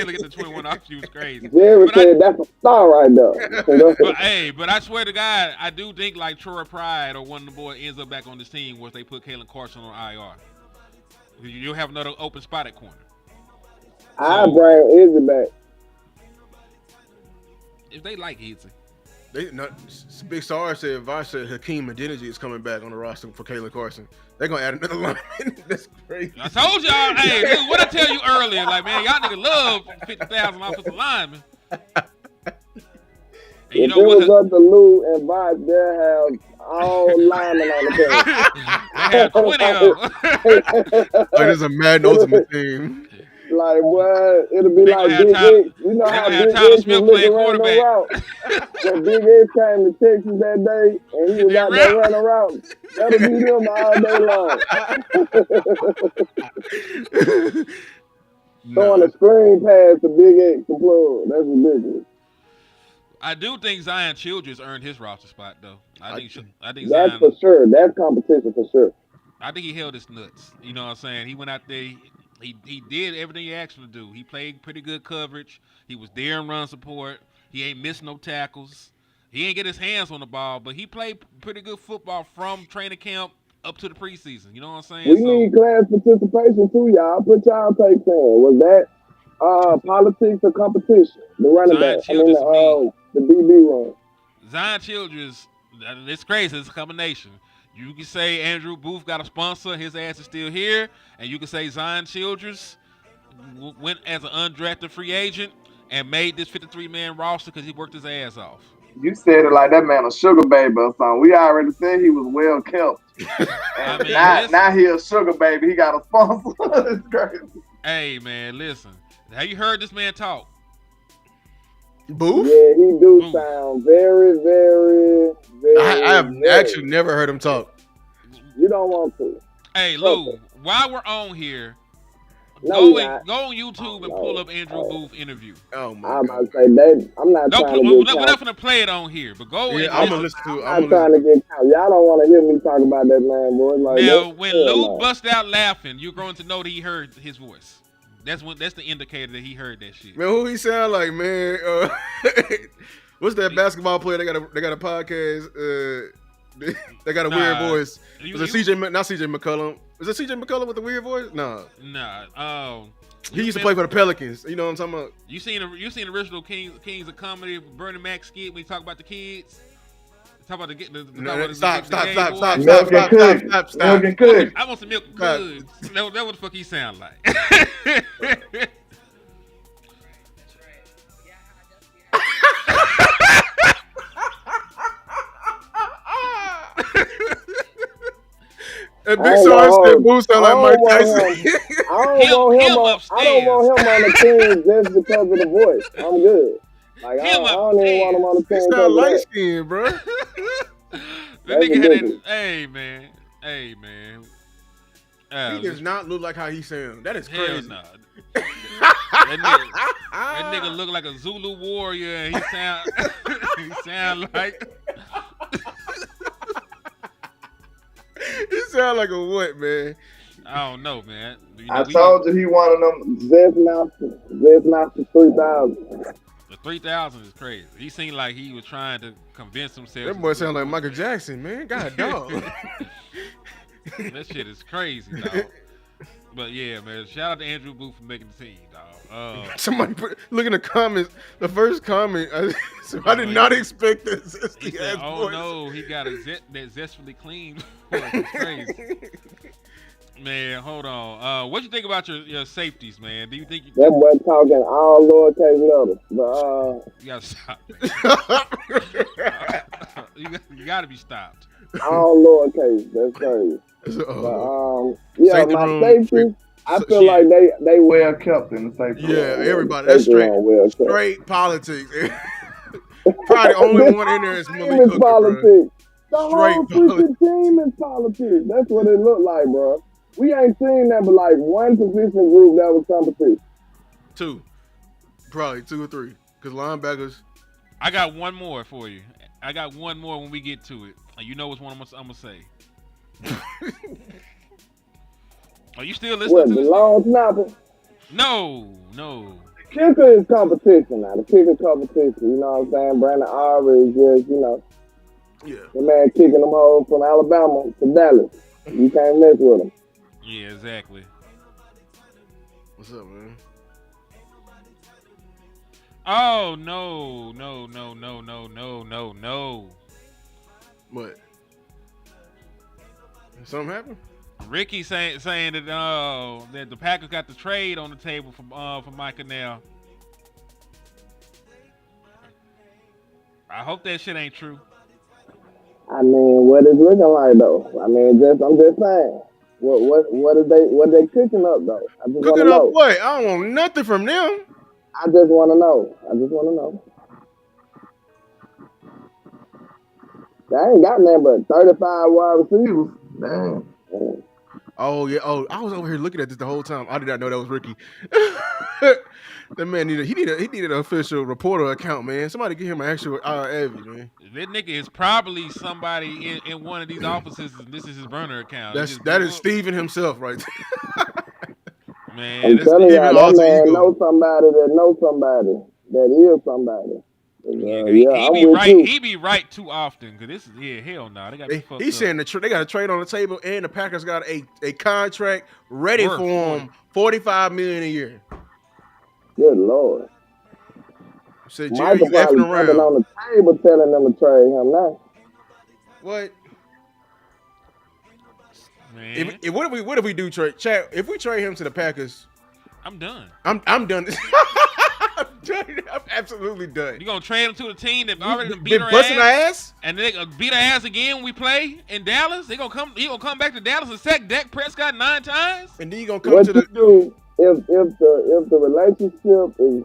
look at the 21 off you was crazy. Jerry But I- said that's a star right there. But I swear to God, I do think like Troy Pride or one of the boys ends up back on this team once they put Kalen Carson on IR. You'll have another open spot at corner. I bring Izzy back. If they like Izzy. Big Star said, Vosh said Hakeem Adeniji is coming back on the roster for Kayla Carson. They're gonna add another lineman. That's crazy. I told y'all, hey, look, what I tell you earlier, like, man, y'all niggas love 50,000 offensive linemen. And If it was up to Lou and Vosh, they'll have all linemen on the they have 20 of them. Like, there's a Madden Ultimate team. Like, what? It'll be They like gonna have Big Tyler- X. You know they how gonna have Big Tyler X Smith was playing looking running quarterback. route. When Big X came to Texas that day, and he was Yeah, out there rap. running around, that'll be them all day long. Throwing a screen pass to Big X to plug. That's ridiculous. I do think Zion Childress earned his roster spot, though. I think That's Zion. for sure. That's competition for sure. I think he held his nuts. You know what I'm saying? He went out there. He did everything you asked him to do. He played pretty good coverage. He was there in run support. He ain't missed no tackles. He ain't get his hands on the ball, but he played pretty good football from training camp up to the preseason. You know what I'm saying? We need class participation too, y'all. Put y'all takes in. Was that politics or competition? The running Zion back. Childress The DB run. Zion Childress, it's crazy. It's a combination. You can say Andrew Booth got a sponsor. His ass is still here. And you can say Zion Childress went as an undrafted free agent and made this 53-man roster because he worked his ass off. You said it like that man a sugar baby or something. We already said he was well kept. I mean, now he a sugar baby. He got a sponsor. It's crazy. Hey, man, listen. Have you heard this man talk? Booth? Yeah, he do Booth. sound very, very, very. I have very- actually never heard him talk. You don't want to. Hey, Lou, while we're on here, No, go you're not. on YouTube and pull up Andrew Booth interview. Oh my I'm god. about to say that. I'm not Don't trying put, to we're get not count. going to play it on here, but go Yeah, and I'm gonna listen. listen to it. I'm not trying to get count. Y'all don't want to hear me talk about that man, boy. Like, Now, that- when hell Lou no. bust out laughing, you're going to know that he heard his voice. That's the indicator that he heard that shit. Man, who he sound like, man? What's that basketball player? They got a podcast. They got a weird voice. Is it CJ? Not CJ McCollum. Is it CJ McCollum with the weird voice? No. Nah. He used to play for the Pelicans. You know what I'm talking about? You seen the original Kings of Comedy with Bernie Mac skit when he talk about the kids? Talk about Stop. Milk and cook. I want some milk and goods. That what the fuck he sound like. And I Big ain't Sarge gonna said hold- Boo sound I like don't Mike want Tyson. I don't want him on the team just because of the voice. I'm good. Like I don't even want him on the He team. sound light because skinned, bro. That That's nigga had ridiculous. that. Hey man. He does not look like how he sounds. That is hell crazy. no. That nigga look like a Zulu warrior, and he sound he sound like He sound like a what, man? I don't know, man. You know, I told you he one of them. Zest Master 3000. the 3000 is crazy. He seemed like he was trying to convince himself. That boy sound like Michael Jackson, man. God dog. That shit is crazy, dog. But yeah, man. Shout out to Andrew Booth for making the team, dog. Somebody look in the comments. The first comment, I did not expect this. He said, "Oh no, he got that zestfully clean." It's crazy. Man, hold on. What you think about your safeties, man? Do you think That boy talking all lowercase letters, but you gotta stop? You gotta be stopped. all lowercase. That's crazy. But yeah, Safety my room, safety. I feel like they Well kept in the safety room. Yeah, everybody. That's straight politics. Probably the only one in there is Malik Hooker, politics. The Straight whole freaking team is politics. That's what it looked like, bro. We ain't seen that but like one position group that was competition. Two. Probably 2 or 3. Because linebackers. I got one more for you. I got one more when we get to it. You know which one I'm gonna say. Are you still listening What, to the this? long snapper? No. Kicker is competition now. The kicker competition. You know what I'm saying? Brandon Aubrey is just, the man kicking them hoes from Alabama to Dallas. You can't mess with him. Yeah, exactly. What's up, man? Oh no. What? Something happened? Ricky saying that the Packers got the trade on the table for Micah now. I hope that shit ain't true. I mean, what it's looking like though? I mean, I'm just saying. What are they cooking up though? I just Cooking wanna up know. what? I don't want nothing from them. I just want to know. They ain't got nothing but 35 wide receivers. Damn. Oh yeah. Oh, I was over here looking at this the whole time. I did not know that was Ricky. That man needed an official reporter account, man. Somebody give him an actual Evie, man. That nigga is probably somebody in one of these offices, and this is his burner account. That is Steven himself, right there. Man, I'm telling y'all, that alter man ego. knows somebody that is somebody. He be right. too. He be right too often. Cause this is hell no. They got me fucked He's up. saying they got a trade on the table, and the Packers got a contract ready Worth for him, $45 million a year. Good Lord. Said Jerry, Michael you effing probably jumping around. on the table telling them to trade him now. What? Man, What if we do trade? Chat, if we trade him to the Packers, I'm done. I'm done. I'm done. I'm absolutely done. You gonna trade him to a team that already done beat Been our busting our ass, ass? and they gonna beat our ass again when we play in Dallas? He gonna come back to Dallas and sack Dak Prescott 9 times? And then you gonna come What to you the do if the relationship is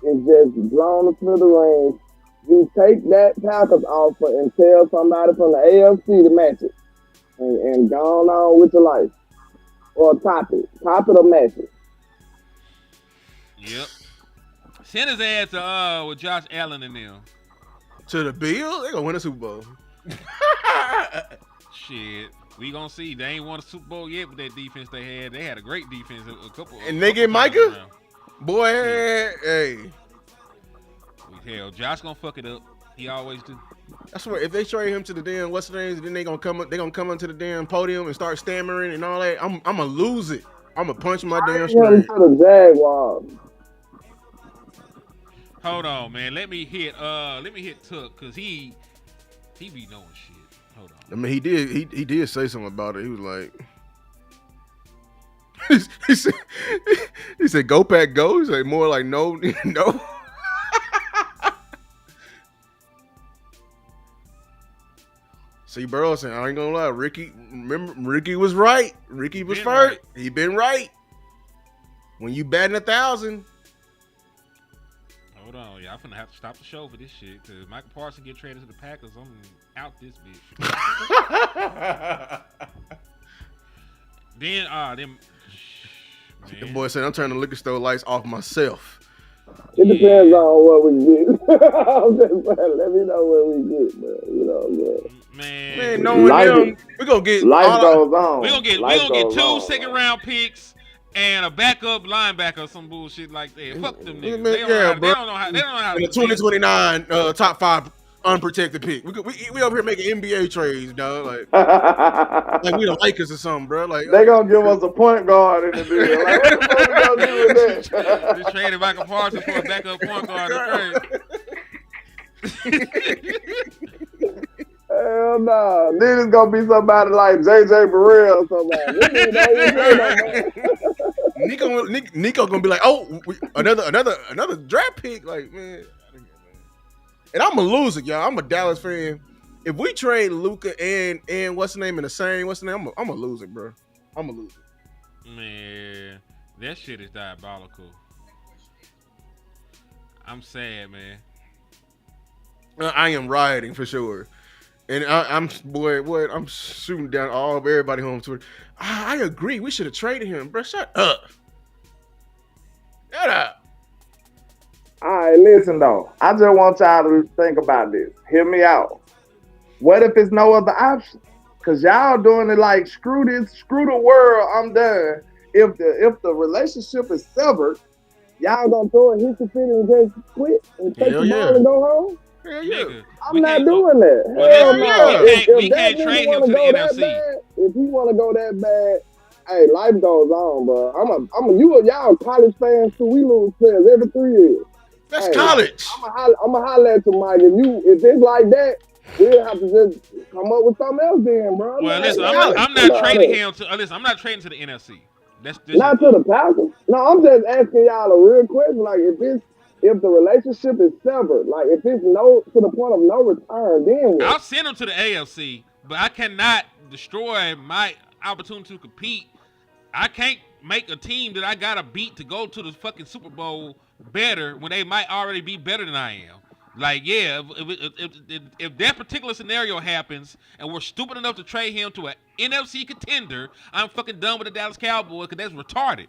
just blown to the range, you take that Packers offer and tell somebody from the AFC to match it, and go on with your life, or top it or match it. Yep. Send his ass to with Josh Allen and them. to the Bills. They gonna win a Super Bowl. Shit. We gonna see. They ain't won a Super Bowl yet with that defense they had. They had a great defense a couple. And they get times Micah? around. Boy, Yeah. hey. Hell, Josh gonna fuck it up. He always do. I swear, if they trade him to the damn what's the names, then they gonna come into the damn podium and start stammering and all that. I'm gonna lose it. I'm gonna punch my damn Him screen. to the Jaguars. Hold on, man. Let me hit Tuck because he be knowing shit. Hold on. I mean, he did say something about it. He was like, he said, "Go Pack, go." He said more like, "No, no." See, Burleson, I ain't gonna lie. Ricky was right. Ricky was Been first. right. He been right. When you batting 1,000, Hold on, y'all finna have to stop the show for this shit because Michael Parsons get traded to the Packers. I'm out this bitch. Then The man. boy said, "I'm turning the liquor store lights off myself." It depends on what we get. I'm just saying, let me know what we get, man. You know, Man, knowing Life- them, we gonna get Life goes on. we gonna get Life goes 2 on, second-round picks and a backup linebacker or some bullshit like that. Fuck them niggas. Man, They don't, yeah, know how, bro. they don't know how. They don't know how in the to 2029 top 5 unprotected pick. We over here making NBA trades, dog. Like we the Lakers or something, bro. Like They gonna give us a point guard in the deal. Like, what the fuck we gonna do with that? Just traded Michael Parsons for a backup point guard. Hell no. Then it's gonna be somebody like JJ Burrell or somebody. Nico gonna be like, oh, another draft pick, like man. And I'm a loser, y'all. I'm a Dallas fan. If we trade Luka and what's the name in the same, I'm a loser, bro. I'm a loser. Man, that shit is diabolical. I'm sad, man. I am rioting for sure. And I'm shooting down everybody home Twitter. I agree. We should have traded him, bro. Shut up. Shut up. All right, listen though. I just want y'all to think about this. Hear me out. What if it's no other option? Cause y'all doing it like screw this, screw the world. I'm done. If the relationship is severed, y'all gonna throw a hit to fit and just quit and take Hell the yeah. ball and go home? Hell yeah. Nigga, I'm not doing that. Well, Hell listen, no. we can't that trade nigga him wanna to the go that NFC. bad, if he want to go that bad, hey, life goes on, bro. Y'all college fans too. We lose players every 3 years. That's college. I'ma holler at you, Mike. If it's like that, we'll have to just come up with something else then, bro. Well, listen, I'm not trading him to. Listen, I'm not trading to the NFC. That's not to the Packers. No, I'm just asking y'all a real question. Like, if the relationship is severed, like if it's to the point of no return, then what? I'll send him to the AFC, but I cannot destroy my opportunity to compete. I can't make a team that I gotta beat to go to the fucking Super Bowl better when they might already be better than I am. Like, yeah, if that particular scenario happens and we're stupid enough to trade him to an NFC contender, I'm fucking done with the Dallas Cowboys because that's retarded.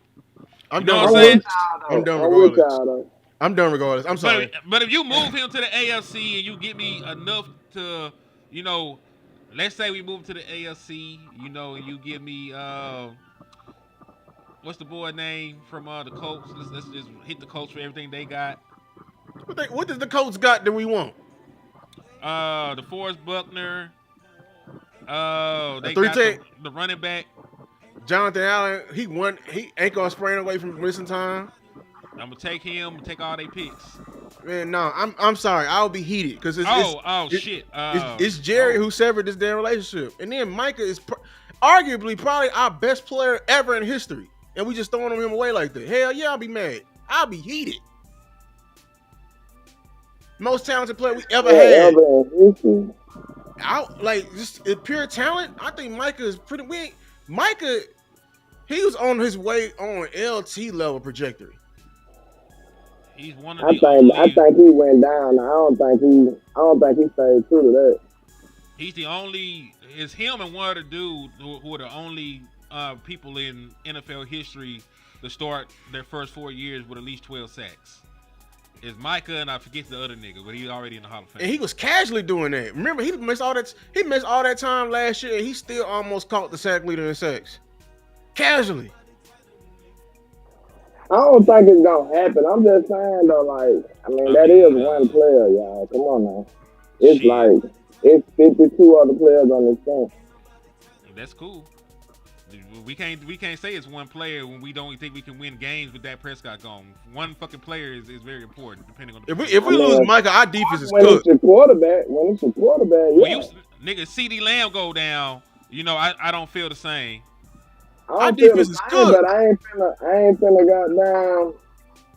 I'm You know done. what I'm saying? I'm done I'm with regardless. y'all, though. I'm done regardless. I'm sorry. But if you move him to the AFC and you get me enough to, let's say we move to the AFC, and you give me what's the boy name from the Colts? Let's just hit the Colts for everything they got. What does the Colts got that we want? DeForest Buckner. They three got tech. the running back. Jonathan Allen, he ankle sprain away from missing time. I'm gonna take him. Take all their picks. Man, no, I'm sorry. I'll be heated because it's Jerry who severed this damn relationship, and then Micah is arguably probably our best player ever in history, and we just throwing him away like that. Hell yeah, I'll be mad. I'll be heated. Most talented player we ever had. Just pure talent. I think Micah is pretty. Micah, he was on his way on LT level trajectory. He's one of I think he went down. I don't think he stayed true to that. He's the only. It's him and one other dude who are the only people in NFL history to start their first 4 years with at least 12 sacks. It's Micah and I forget the other nigga, but he's already in the Hall of Fame. And he was casually doing that. Remember, he missed all that time last year, and he still almost caught the sack leader in sacks. Casually. I don't think it's gonna happen. I'm just saying though, that is one player, y'all. Come on now. It's 52 other players on this team. That's cool. We can't say it's one player when we don't think we can win games with Dak Prescott gone. One fucking player is very important depending on the If we lose Micah, our defense is when cooked. It's your quarterback, yeah. When you nigga CD Lamb go down, I don't feel the same. Our defense is good, but I ain't finna goddamn.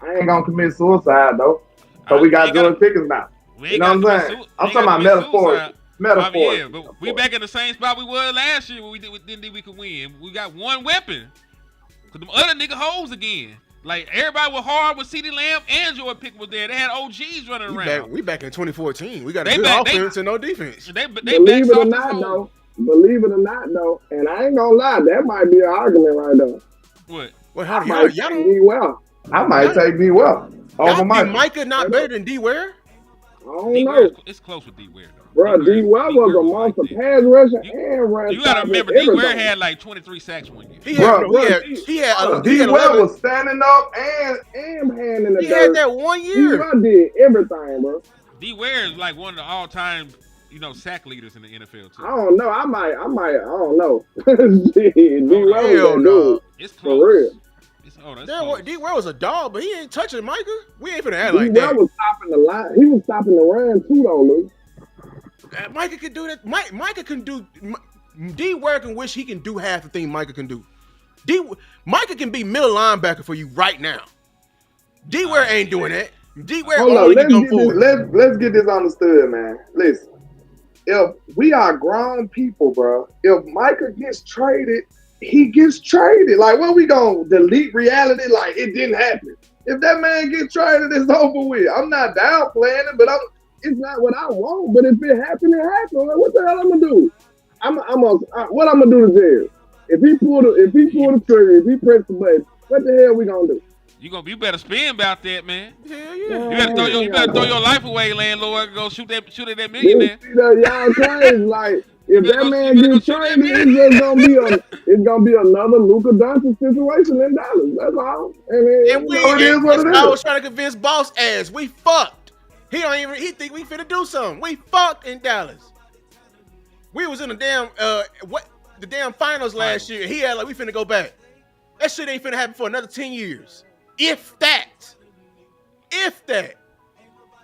I ain't gonna commit suicide though. So we got Jordan Pickens now. You know what I'm saying? I'm talking about metaphor. Yeah, but we back in the same spot we were last year when we didn't think we could win. We got one weapon. Cause them other nigga hoes again. Like everybody was hard with CeeDee Lamb and Jordan Pickens was there. They had OGs running around. We back in 2014. We got a good offense and no defense. Believe it or not, though. believe it or not, though, and I ain't gonna lie, that might be an argument right there. What? Wait, I hold on. might Y'all take D Well. I might take D Well over y'all think Micah. Micah not better than D Ware? I don't D know. Ware, it's close with D Ware though. Bro, D Well was a monster pass rusher and run. You gotta remember, D Ware had like 23 sacks one year. He had, Bro, he had D Well 11. was standing up and hand in the He dirt. had that 1 D year. Well did everything, bro. D Ware is like one of the all-time, sack leaders in the NFL too. I don't know. I don't know. Shit, D Well was hell that no. dude. It's For close. real. D Ware was a dog, but he ain't touching Micah. We ain't finna act D like Well that. was stopping the line. He was stopping the run too, though, Luke. Micah can do that. Micah can do. D Ware can wish he can do half the thing Micah can do. Micah can be middle linebacker for you right now. D Ware ain't doing that. D Ware Hold on, only can go forward. let's get this understood, man. Listen, if we are grown people, bro, if Micah gets traded, he gets traded. Like, what we gonna delete reality? Like it didn't happen. If that man gets traded, it's over with. I'm not downplaying it, but it's not what I want. But if it happened, it happened. Like, what the hell I'm gonna do? What I'm gonna do to Jerry? If he pull the trigger, if he press the button, what the hell we gonna do? You better spin about that, man. Hell yeah. You better throw your life away, landlord. Go shoot at that millionaire. Y'all crazy. Like if that man gets traded, it's gonna be another Luka Doncic situation in Dallas. That's all. I was trying to convince Boss ass we fucked. He think we finna do something. We fucked in Dallas. We was in the damn finals last year. He had like we finna go back. That shit ain't finna happen for another 10 years. If that.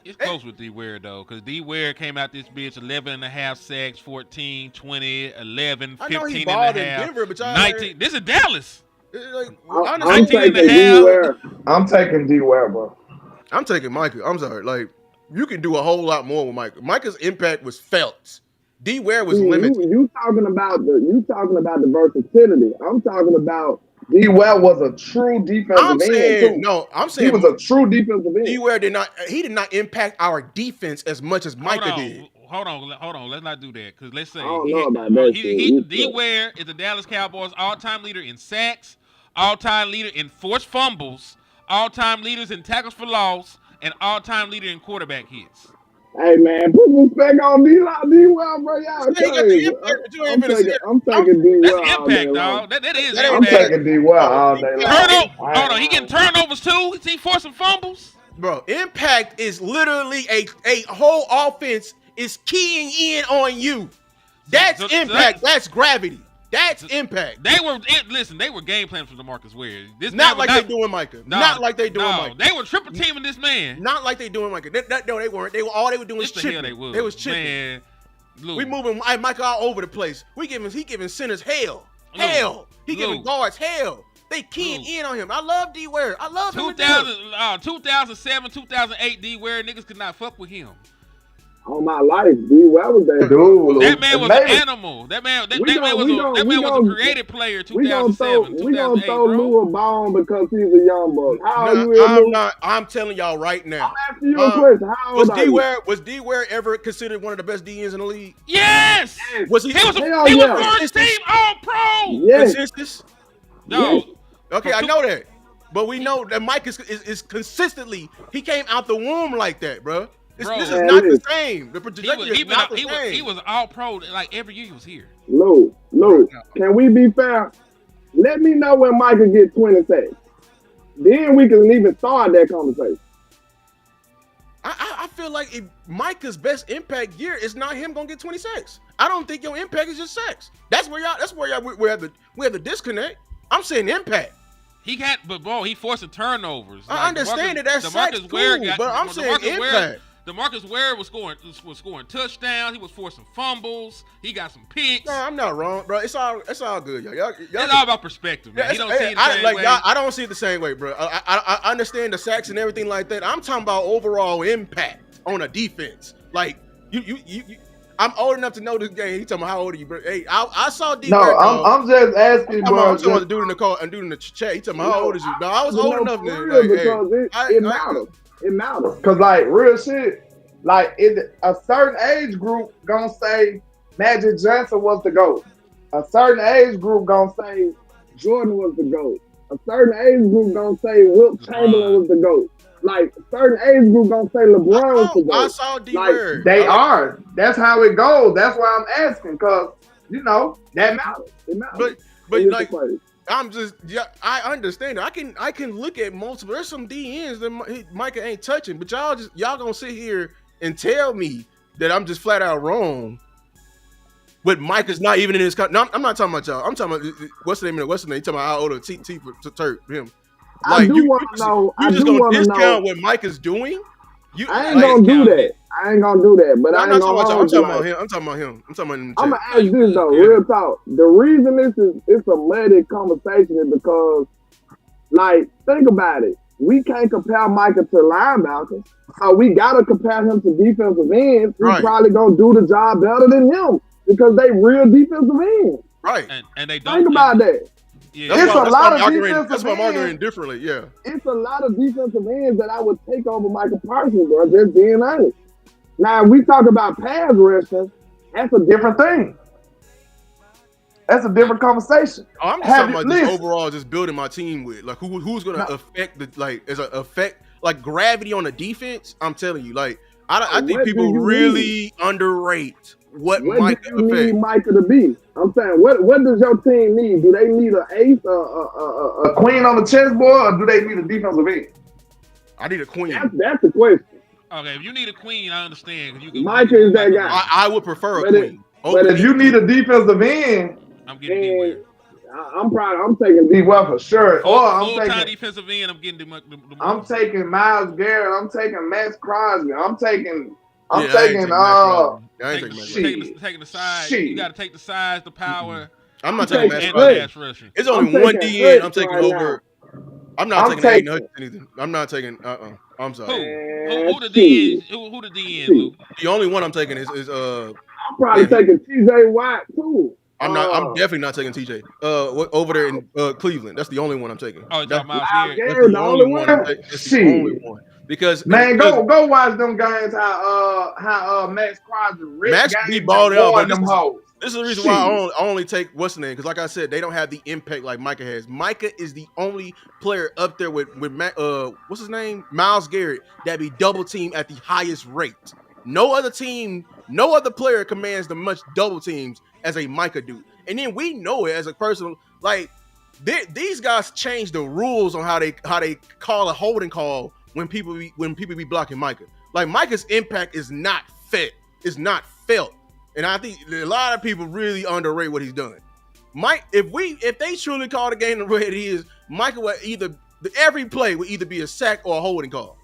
It's close with D Ware though, because D Ware came out this bitch 11.5 sacks, 14, 20, 11, 15 and a half, Denver, but 19. This is Dallas. I'm taking D Ware. I'm taking D Ware, bro. I'm taking Micah. I'm sorry. Like, you can do a whole lot more with Micah. Micah's impact was felt. D Ware was limited. You talking about the versatility. I'm talking about D Ware was a true defensive end too. I'm saying he was a true defensive end. D Ware did not impact our defense as much as Micah did. Hold on. Let's not do that, because let's say D Ware is the Dallas Cowboys all-time leader in sacks, all-time leader in forced fumbles, all-time leaders in tackles for loss, and all-time leader in quarterback hits. Hey man, put respect on D Well, bro. Y'all crazy. I'm taking D Well. That's impact, dog. That is impact. I'm taking D Well all day long. Hold on, he getting turnovers too. Is he forcing fumbles? Bro, impact is literally a whole offense is keying in on you. That's impact. That's gravity. That's impact. They were game plans for DeMarcus Ware. Not like they doing Micah. Not like they doing Micah. They were triple teaming this man. Not like they doing Micah. No, they weren't. They were doing was chipping. They was chipping. Man, we moving Micah all over the place. He giving centers hell. He giving guards hell. They keying in on him. I love D Ware. I love him. 2007, 2008 D Ware, niggas could not fuck with him. All my life, D Well was that dude. That man was an animal. That man was a creative player. 2007, 2008, we gonna throw Lou a bone because he's a young buck. How old are you? I'm telling y'all right now. I'm asking you a question. How old are you? Was D Ware ever considered one of the best DNs in the league? Yes. Was he? He was first team All Pro. Yes. No. Okay, I know that, but we know that Mike is consistently. He came out the womb like that, bro. This is not the same. The trajectory is not the same. He was all pro like every year he was here. Lou, can we be fair? Let me know when Micah get 20 sacks. Then we can even start that conversation. I feel like if Micah's best impact year is not him gonna get 20 sacks. I don't think your impact is just sacks. We have the disconnect. I'm saying impact. He forcing turnovers. I understand that's sacks too, but I'm saying impact. DeMarcus Ware was scoring touchdowns. He was forcing fumbles. He got some picks. No, I'm not wrong, bro. It's all good, y'all. It's all about perspective, man. I don't see it the same way, bro. I understand the sacks and everything like that. I'm talking about overall impact on a defense. Like you I'm old enough to know this game. He talking about how old are you, bro? Hey, I saw D. No, I'm just asking, bro. I'm talking about the dude in the call and dude in the chat. He talking about how old is you? No, I was old enough then. It matters. It matters. Cause like real shit, like a certain age group gonna say Magic Johnson was the GOAT. A certain age group gonna say Jordan was the GOAT. A certain age group gonna say Wilt Chamberlain was the GOAT. Like a certain age group gonna say LeBron was the GOAT. I saw D Like Word. they are. That's how it goes. That's why I'm asking, because you know that matters. It matters. But like I'm just I understand it. I can look at multiple. There's some DNs that Micah ain't touching, but y'all gonna sit here and tell me that I'm just flat out wrong. But Micah's not even in his. No, I'm not talking about y'all. I'm talking about what's the name? You talking about how old a T for Turk him? Like I do want to know. You just gonna discount what Micah's doing? I ain't gonna do that. I ain't gonna do that. But I'm not talking about y'all. I'm talking about him. I'm talking about him. I'm talking about him. I'm gonna ask this though, real talk. The reason it's a muddy conversation is because, like, think about it. We can't compare Micah to linebackers, so we gotta compare him to defensive ends. Who's probably gonna do the job better than him because they real defensive ends. Right. And they don't think about that. Yeah. It's a lot of defensive ends. That's why I'm arguing differently. Yeah. It's a lot of defensive ends that I would take over Michael Parsons, bro. Just being honest. Now, if we talk about pass rushing, that's a different thing. That's a different conversation. Oh, I'm just talking about just overall, just building my team with like who's going to affect the like gravity on the defense. I'm telling you, like I think people really underrate what Micah do you need Micah to be? I'm saying, what does your team need? Do they need an ace, a queen on the chessboard, or do they need a defensive end? I need a queen. That's the question. Okay, if you need a queen, I understand. Micah is that guy. I would prefer a queen. But if you need a defensive end, I'm getting D-Ware. I'm taking D-Ware for sure. Or I'm taking defensive end. I'm getting I'm taking Myles Garrett. I'm taking Max Crosby. I'm taking taking the size. You got to take the size, the power. I'm not taking Max Crosby. It's only one DN I'm taking over. I'm not taking Aiden Hutchinson either. I'm not taking. I'm sorry. Who the DN? Who the DN, Lou? The only one I'm taking is I'm probably taking TJ Watt too. I'm definitely not taking TJ. Over there in Cleveland. That's the only one I'm taking. Oh, that's Myles Garrett. The only one. That's the only one. Because go watch them guys. How Max Crosby. Max be balled out, but this is the reason why I only take what's the name, because like I said, they don't have the impact like Micah has. Micah is the only player up there with what's his name, Myles Garrett, that be double teamed at the highest rate. No other player commands the much double teams as a Micah do. And then we know it as a person, like these guys change the rules on how they call a holding call when people be blocking Micah. Like Micah's impact is not felt. And I think a lot of people really underrate what he's done. If they truly call the game the way it is, Micah would every play would either be a sack or a holding call.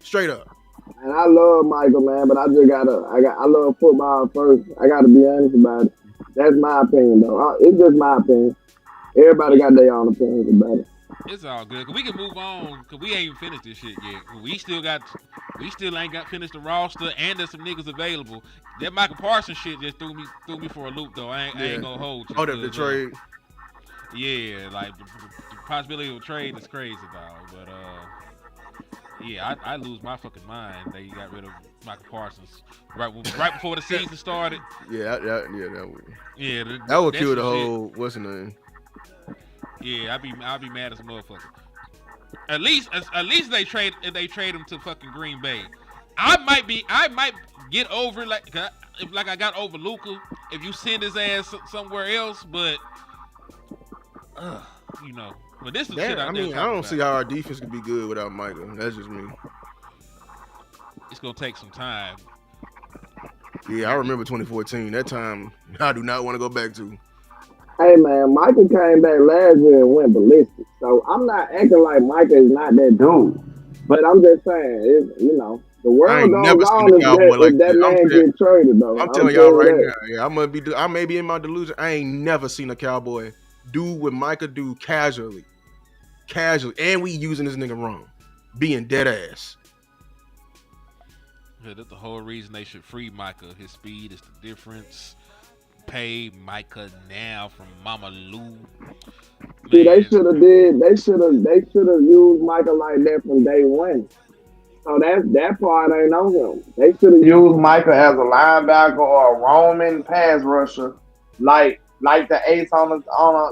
Straight up. And I love Michael, man, but I love football first. I gotta be honest about it. That's my opinion, though. It's just my opinion. Everybody got their own opinions about it. It's all good. We can move on because we ain't even finished this shit yet. We still ain't got finished the roster, and there's some niggas available. That Michael Parsons shit just threw me for a loop, though. I ain't gonna hold you. Oh, the trade. Yeah, like the possibility of a trade is crazy, dog. But yeah, I lose my fucking mind. They got rid of Michael Parsons right before the season started. Yeah, that would. Yeah, that would kill the whole. What's the name? Yeah, I'd be mad as a motherfucker. At least they trade him to fucking Green Bay. I might get over like I got over Luka if you send his ass somewhere else, but you know. But this is shit I don't see how our defense can be good without Michael. That's just me. It's gonna take some time. Yeah, I remember 2014. That time I do not want to go back to. Hey man, Michael came back last year and went ballistic. So I'm not acting like Michael is not that dude. But I'm just saying, the world goes on if that man get traded though. I'm telling y'all right now, I may be in my delusion. I ain't never seen a Cowboy do what Micah do casually, and we using this nigga wrong, being dead ass. Yeah, that's the whole reason they should free Micah. His speed is the difference. Pay Micah now from Mama Lou. See, they should have used Micah like that from day one. So that part ain't on him. They should have used Micah as a linebacker or a roaming pass rusher, like the ace on a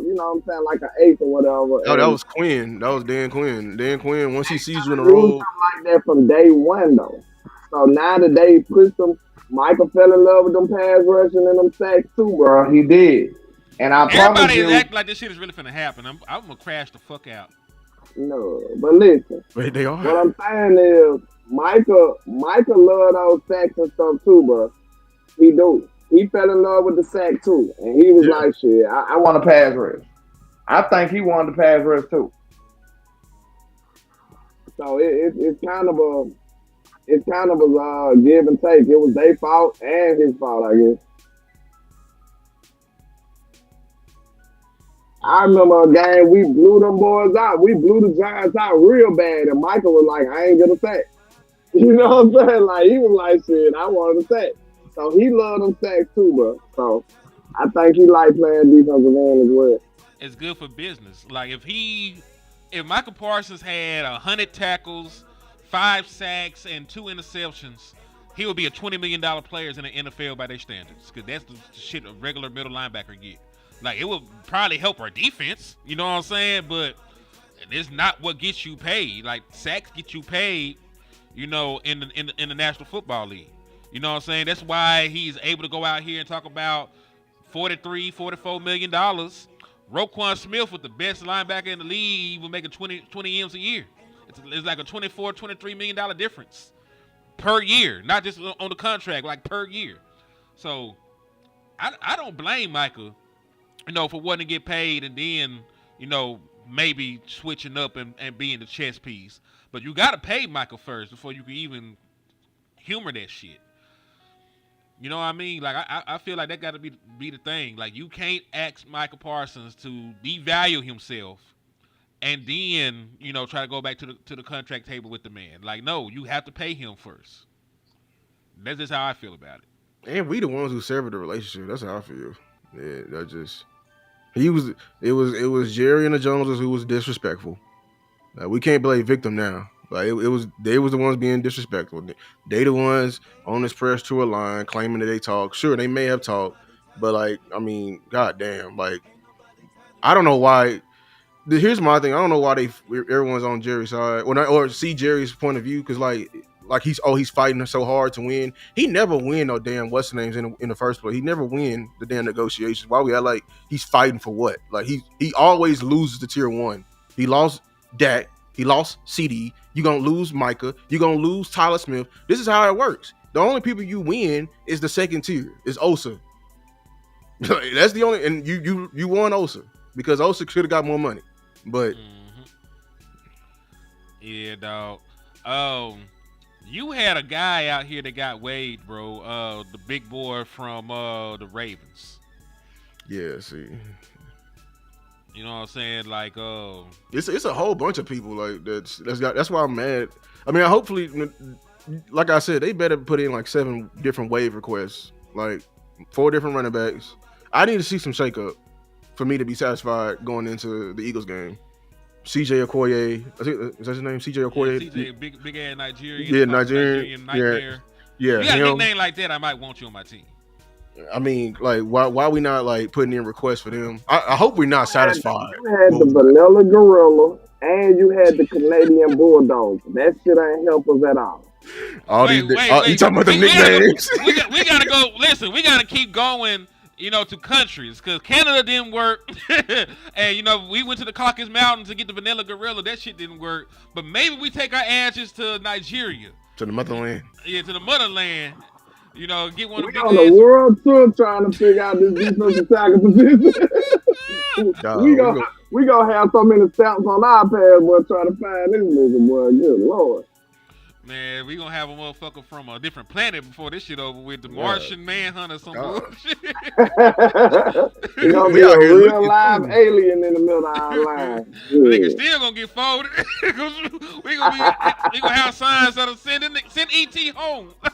you know what I'm saying, like an ace or whatever. Oh, that And was Quinn. That was Dan Quinn. Dan Quinn, once he sees you in the used him road, like that from day one though. So now that they pushed him, Micah fell in love with them pass rushing and them sacks too, bro. He did. And I promise Everybody is you, acting like this shit is really finna happen. I'm gonna crash the fuck out. no. But listen, wait, they are. what I'm saying is Micah love those sacks and stuff too, bro. He do. He fell in love with the sack too, and he was like, "Shit, I want to pass rush." I think he wanted to pass rush too. So it's kind of a give and take. It was their fault and his fault, I guess. I remember a game we blew them boys out. We blew the Giants out real bad, and Michael was like, "I ain't gonna sack." You know what I'm saying? Like he was like, "Shit, I wanted to sack." So he loved them sacks too, bro. So I think he liked playing defensive end as well. It's good for business. Like if Michael Parsons had 100 tackles, 5 sacks, and 2 interceptions, he would be a $20 million player in the NFL by their standards. Because that's the shit a regular middle linebacker get. Like, it would probably help our defense. You know what I'm saying? But it's not what gets you paid. Like, sacks get you paid, you know, in the National Football League. You know what I'm saying? That's why he's able to go out here and talk about $43, $44 million. Roquan Smith was the best linebacker in the league. He was making 20 M's a year. It's like a $24, $23 million difference per year, not just on the contract, like per year. So I don't blame Micah, you know, for wanting to get paid and then, you know, maybe switching up and being the chess piece. But you got to pay Micah first before you can even humor that shit. You know what I mean? Like, I feel like that got to be the thing. Like, you can't ask Michael Parsons to devalue himself and then, you know, try to go back to the contract table with the man. Like, no, you have to pay him first. That's just how I feel about it. And we the ones who severed the relationship. That's how I feel. Yeah, that just it was Jerry and the Joneses who was disrespectful. We can't blame victim now. Like they was the ones being disrespectful. They the ones on this press tour line claiming that they talk. Sure, they may have talked, but like, I mean, goddamn, like, I don't know why. Here's my thing. I don't know why everyone's on Jerry's side or see Jerry's point of view, because like he's fighting so hard to win. He never win no damn what's the names in the first place. He never win the damn negotiations. Why we act like he's fighting for what? Like he always loses the tier 1. He lost Dak. He lost CD. You're going to lose Micah. You're going to lose Tyler Smith. This is how it works. The only people you win is the second tier. It's Osa. That's the only, and you won Osa because Osa should have got more money. But yeah, dog. You had a guy out here that got waived, bro. The big boy from the Ravens. Yeah, see. You know what I'm saying? Like, it's a whole bunch of people like that's why I'm mad. I mean, hopefully, like I said, they better put in like 7 different waiver requests, like 4 different running backs. I need to see some shakeup for me to be satisfied going into the Eagles game. CJ Okoye, I think is that his name? CJ Okoye. Yeah, CJ, big ass Nigerian. Yeah, Nigerian nightmare. Yeah. You got a nickname like that, I might want you on my team. I mean, like, why we not like putting in requests for them? I hope we're not satisfied. You had the Vanilla Gorilla and you had the Canadian Bulldog. That shit ain't help us at all. Wait. You talking about the nicknames? We gotta go. Listen, we gotta keep going. You know, to countries, because Canada didn't work, and you know we went to the Caucasus Mountains to get the Vanilla Gorilla. That shit didn't work. But maybe we take our ashes to Nigeria, to the motherland. Yeah, to the motherland. You know, get one of the big on a world tour trying to figure out this defensive tackle position. we gonna have so many stamps on our pass, boy, trying to find this nigga, boy. Good Lord. Man, we gonna have a motherfucker from a different planet before this shit over with. The Martian Manhunter, some bullshit. We gonna be a real live alien in the middle of our line. Nigga still gonna get folded. we gonna have signs that'll send ET home. We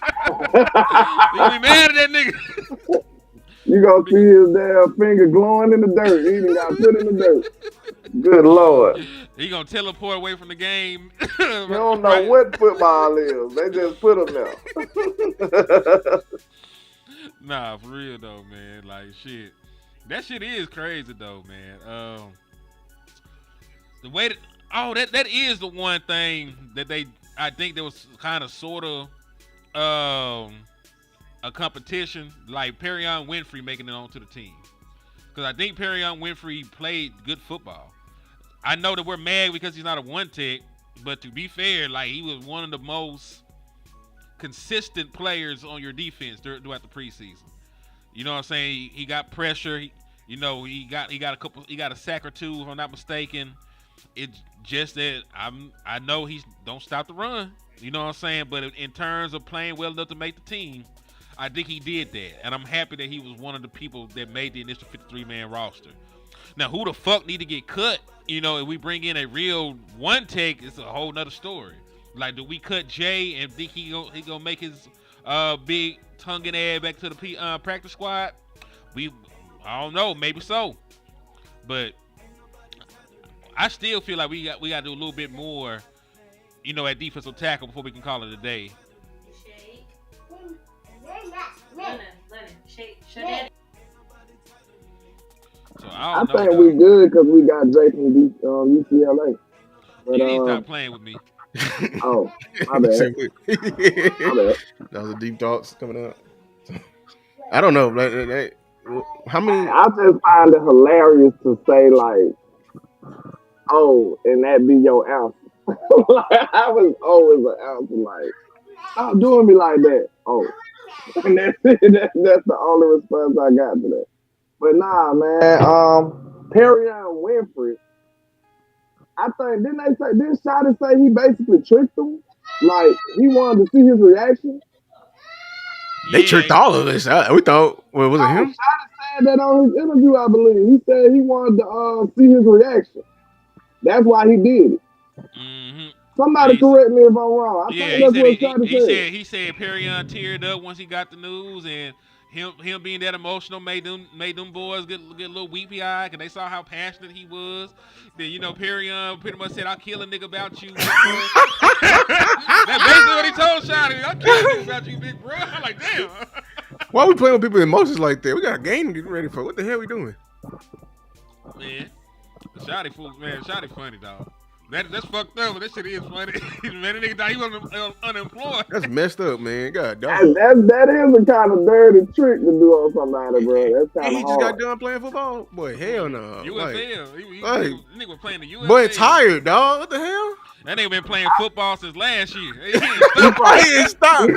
gonna be mad at that nigga. You gonna see his damn finger glowing in the dirt. He even got put in the dirt. Good Lord. He gonna teleport away from the game. You don't know what football is. They just put him there. Nah, for real though, man. Like shit. That shit is crazy though, man. The way that is the one thing that I think there was kind of sort of a competition, like Perion Winfrey making it onto the team. Because I think Perion Winfrey played good football. I know that we're mad because he's not a one tech, but to be fair, like he was one of the most consistent players on your defense throughout the preseason. You know what I'm saying? He got pressure. He got a sack or two, if I'm not mistaken. It's just that I know he don't stop the run. You know what I'm saying? But in terms of playing well enough to make the team, I think he did that. And I'm happy that he was one of the people that made the initial 53-man roster. Now, who the fuck need to get cut? You know, if we bring in a real one take, it's a whole nother story. Like, do we cut Jay and think he gonna make his big tonguing ass back to the practice squad? I don't know, maybe so. But I still feel like we got to do a little bit more, you know, at defensive tackle before we can call it a day. So I think we good because we got Jay from UCLA. But, you need to stop playing with me. Oh, my bad. That was a deep thoughts coming up. I don't know. How many? I just find it hilarious to say like, oh, and that be your answer. Like, I was always an answer like, stop doing me like that. Oh, and that's it. That's the only response I got to that. But nah, man. Perion Winfrey. I think didn't Shotty say he basically tricked him? Like he wanted to see his reaction. They tricked all of us. We thought, well, was it him? Shotty said that on his interview, I believe. He said he wanted to see his reaction. That's why he did it. Mm-hmm. Somebody correct me if I'm wrong. I think that's what Shotty said. He said Perion teared up once he got the news, and him being that emotional made them boys get a little weepy eyed because they saw how passionate he was. Then Perion pretty much said, "I'll kill a nigga about you." That's basically what he told Shotty. "I'll kill a nigga about you, big bro." I'm like, damn. Why are we playing with people's emotions like that? We got a game to get ready for. What the hell are we doing? Man, Shotty funny, dog. That's fucked up, but that shit is funny. Man, that nigga thought he was unemployed. That's messed up, man. God damn. That is a kind of dirty trick to do on somebody, bro. That's kind of hard. He just got done playing football? Boy, hell no. UFL. He nigga was playing the UFL. Boy, tired, dog. What the hell? That nigga been playing football since last year. He ain't stopped.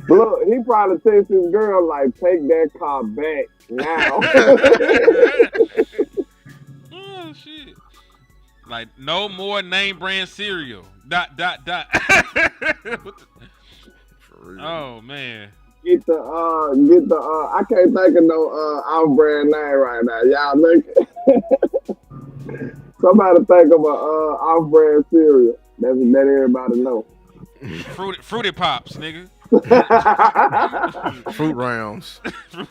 Look, he probably texted his girl, like, take that car back now. Oh, shit. Like, no more name brand cereal. ... Oh man. Get the I can't think of no off brand name right now. Y'all look. Somebody think of a off brand cereal that everybody know. Fruity Pops, nigga. Fruit rounds.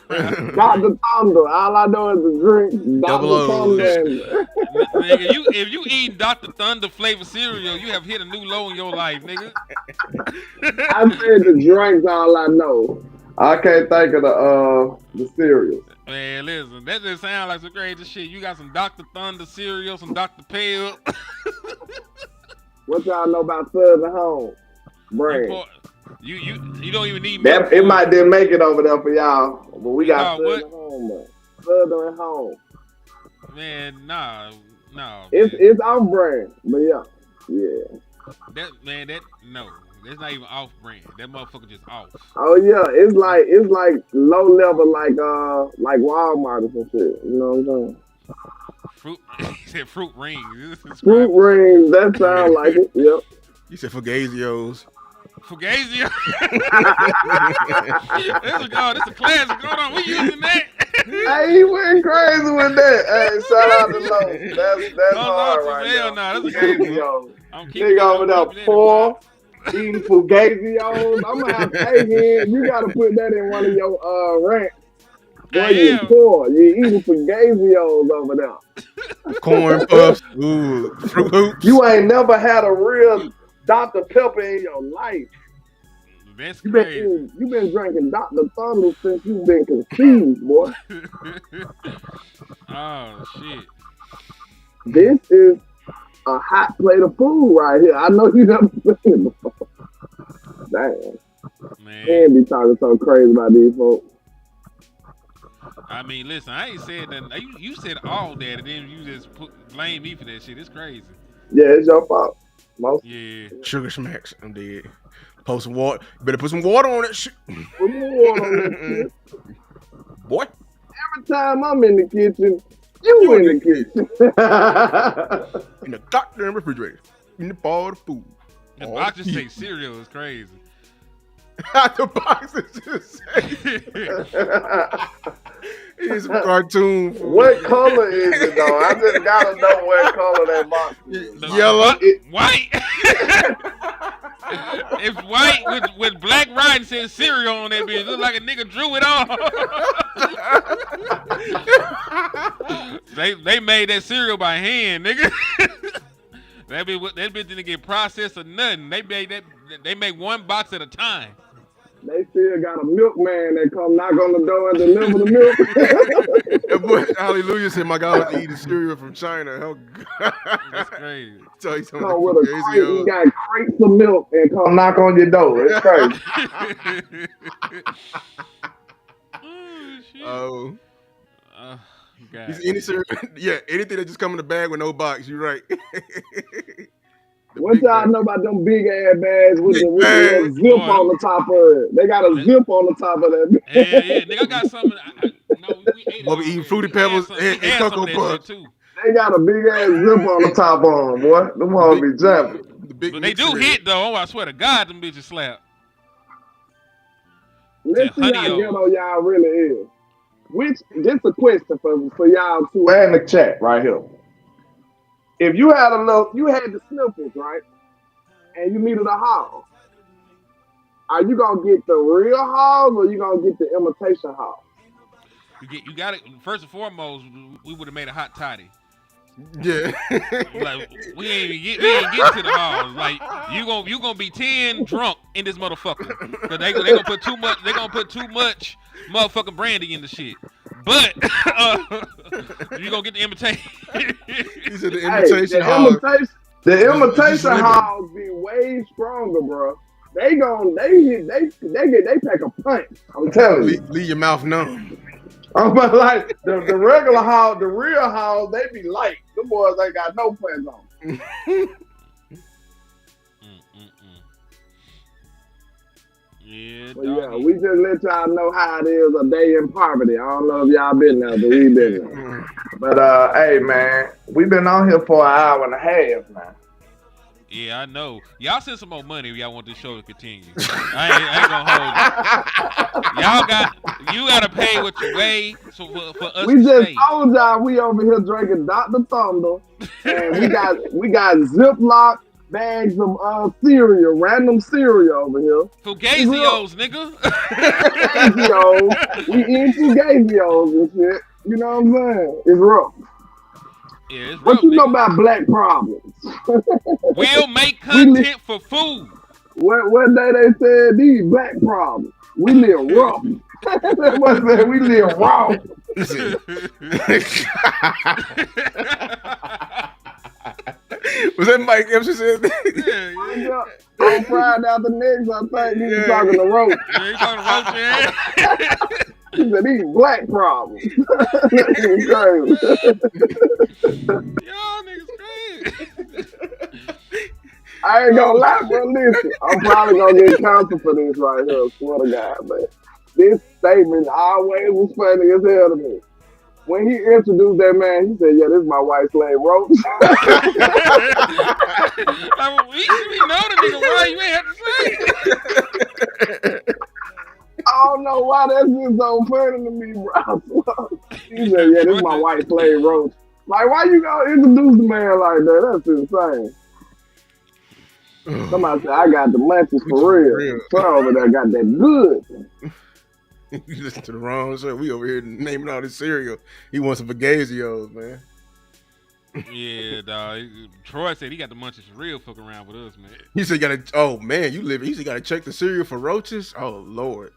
Dr. Thunder. All I know is the drink. Dr. Thunder. Nigga, if you eat Dr. Thunder flavor cereal, you have hit a new low in your life, nigga. I said the drinks. All I know. I can't think of the cereals. Man, listen, that just sounds like some crazy shit. You got some Dr. Thunder cereal, some Dr. Pale. What y'all know about Southern Home brand? You don't even need that. It might didn't make it over there for y'all, but we got Southern Home, man. Southern Home. Man, nah. It's off brand, but yeah. That's not even off brand. That motherfucker just off. Oh yeah, it's like low level, like Walmart or some shit. You know what I'm saying? He said fruit rings. Fruit rings. That sound like it. Yep. You said Fugazios. Fugazio. This a classic. Hold on, we using that. Hey, he went crazy with that. Hey, shout out to Lowe. That's hard right now. That's Fugazios. Nigga over there poor, eating Fugazios. I'm gonna have to pay him. You gotta put that in one of your rants. Boy, you poor. You eating Fugazios over there. Corn puffs, ooh, Fruit Hoops. You ain't never had a real Dr. Pepper in your life. That's You crazy. been drinking Dr. Thunder since you've been conceived, boy. Oh shit. This is a hot plate of food right here. I know you never seen it before. Damn. Man. Can't be talking so crazy about these folks. I mean, listen, I ain't said nothing. You said all that, and then you just blame me for that shit. It's crazy. Yeah, it's your fault. Yeah. Sugar smacks. I'm dead. Post some water. Better put some water on that shit. Put more water on that shit. Boy. Every time I'm in the kitchen, you in the kitchen. In the goddamn refrigerator. In the ball of food. The box just say cereal is crazy. The box is just saying. It's a cartoon. What color is it though? I just gotta know what color that box is. Yellow. White. It's white with black writing says cereal on that bitch. Look like a nigga drew it on. They made that cereal by hand, nigga. that bitch didn't get processed or nothing. They make one box at a time. They still got a milkman that come knock on the door and deliver the milk. That boy Hallelujah said my guy was eating cereal from China. Oh, God. That's crazy. Tell you something. Come with a crate, you got crates of milk and come knock on your door. It's crazy. Oh, shit. God. Any cereal, yeah, anything that just come in the bag with no box. You're right. What y'all know about them big ass bags with the zip on the top of it? They got a zip on the top of that. Yeah, nigga, I got something. We ate Boy, we eating Fruity Pebbles and Cocoa Puffs. They got a big ass zip on the top of them, boy. Them hoes be jumping. But they do hit though. Oh, I swear to God, them bitches slap. Let's see how ghetto y'all really is. Just a question for y'all too, and the chat right here. If you had you had the sniffles, right? And you needed a hog. Are you gonna get the real hog or you gonna get the imitation hog? You got it. First and foremost, we would have made a hot toddy. Yeah. Like we ain't get to the hog. Like you gonna be 10 drunk in this motherfucker. Cause they gonna put too much. They gonna put too much motherfucking brandy in the shit. But you gonna get the imitation. These are the imitation hogs. The imitation hogs be way stronger, bro. They pack a punch. I'm telling you. Leave your mouth numb. I'm like the regular hog, the real hog, they be light. The boys ain't got no punch on. Yeah, but yeah, we just let y'all know how it is a day in poverty. I don't know if y'all been there, but we been there. But hey man, we been on here for an hour and a half now. Yeah, I know. Y'all send some more money if y'all want this show to continue. I ain't gonna hold you. You gotta pay what you weigh for us. We just told y'all we over here drinking Dr. Thunder, and we got Ziploc bags of cereal, random cereal over here. Fugazios, nigga. Fugazios. We eat Fugazios and shit. You know what I'm saying? It's rough. Yeah, it's rough. What you know about black problems? We'll make content for food. What day they said these black problems? We live rough. What said we live raw. Was that Mike Epson said that? Yeah. On Friday after next, I think he was talking to Roach. Yeah, he talking to Roach, man. He said these black problems. Crazy. Y'all niggas crazy. I ain't gonna lie, bro. Listen, I'm probably gonna get canceled for this right here. Swear to God, man. This statement always was funny as hell to me. When he introduced that man, he said, "Yeah, this is my white slave Roach." Like, we know the nigga. Why you ain't have to say it? I don't know why that's just so funny to me, bro. He said, "Yeah, this is my white slave Roach." Like, why you gonna introduce the man like that? That's insane. Somebody said, "I got the munchies for real." Son over there got that good. You listen to the wrong show. We over here naming all this cereal. He wants some Fugazios, man. Yeah, dog. Troy said he got the munchies for real. Fucking around with us, man. He said, "Gotta." Oh man, you live. He said, "Gotta check the cereal for roaches." Oh Lord.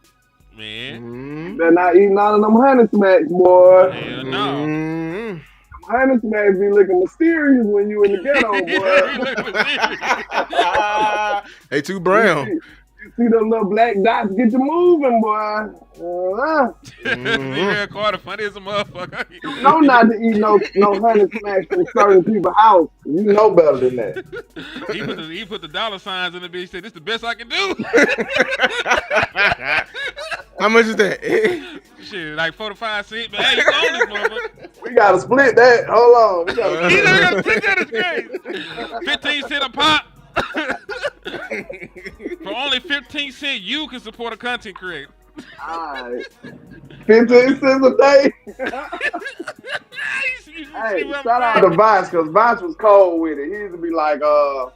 Man, Better not eat none of them honey smacks, boy. hell no. Mm-hmm. Honey smacks be looking mysterious when you in the ghetto, boy. They too brown. You see them little black dots get you moving, boy. Yeah, Carter funny as a motherfucker. You know not to eat no honey smacks from certain people's house. You know better than that. He put the dollar signs in the bitch. He said, "This the best I can do." How much is that? Shit, like 4 to 5 cents. But hey, you own this motherfucker. We gotta split that. Hold on. We gotta He done got to split that as crazy. 15 cents a pop. For only 15 cents, you can support a content creator. Alright. 15 cents a day. Hey, shout out to Vince, because Vince was cold with it. He used to be like, the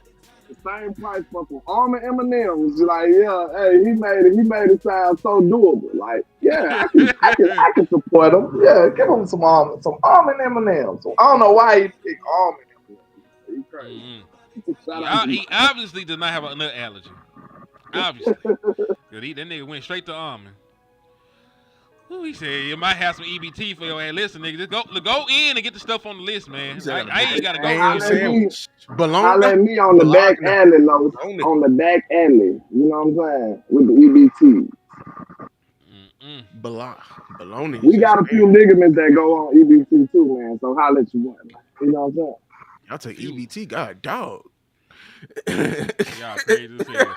same price for some almond M&M's. Like, yeah, hey, he made it sound so doable. Like, yeah, I can support him. Yeah, give him some almond M&M's. So, I don't know why he picked almond M&M's. He crazy. Mm-hmm. He obviously does not have a nut allergy. Obviously. That nigga went straight to almond. Ooh, he said, you might have some EBT for your ass. Listen, nigga, just go in and get the stuff on the list, man. I ain't got to go. Holla at me on the back alley, Los. On the back alley. You know what I'm saying? With the EBT. Baloney. We got a few ligaments that go on EBT too, man. So holla at you one. You know what I'm saying? Y'all take EBT, God, dog. Y'all crazy as hell.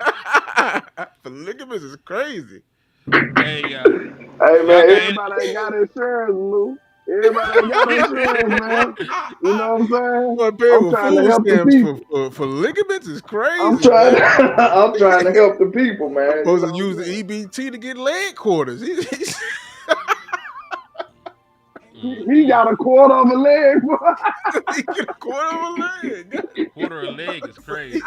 For ligaments is crazy. Hey, man, everybody ain't got insurance, Lou. Everybody ain't got insurance, man. You know what I'm saying? I'm trying to help the people. For ligaments is crazy. I'm trying to help the people, man. I'm supposed to use the EBT to get leg quarters. He got a quarter of a leg. He got a quarter of a leg. Quarter of a leg is crazy.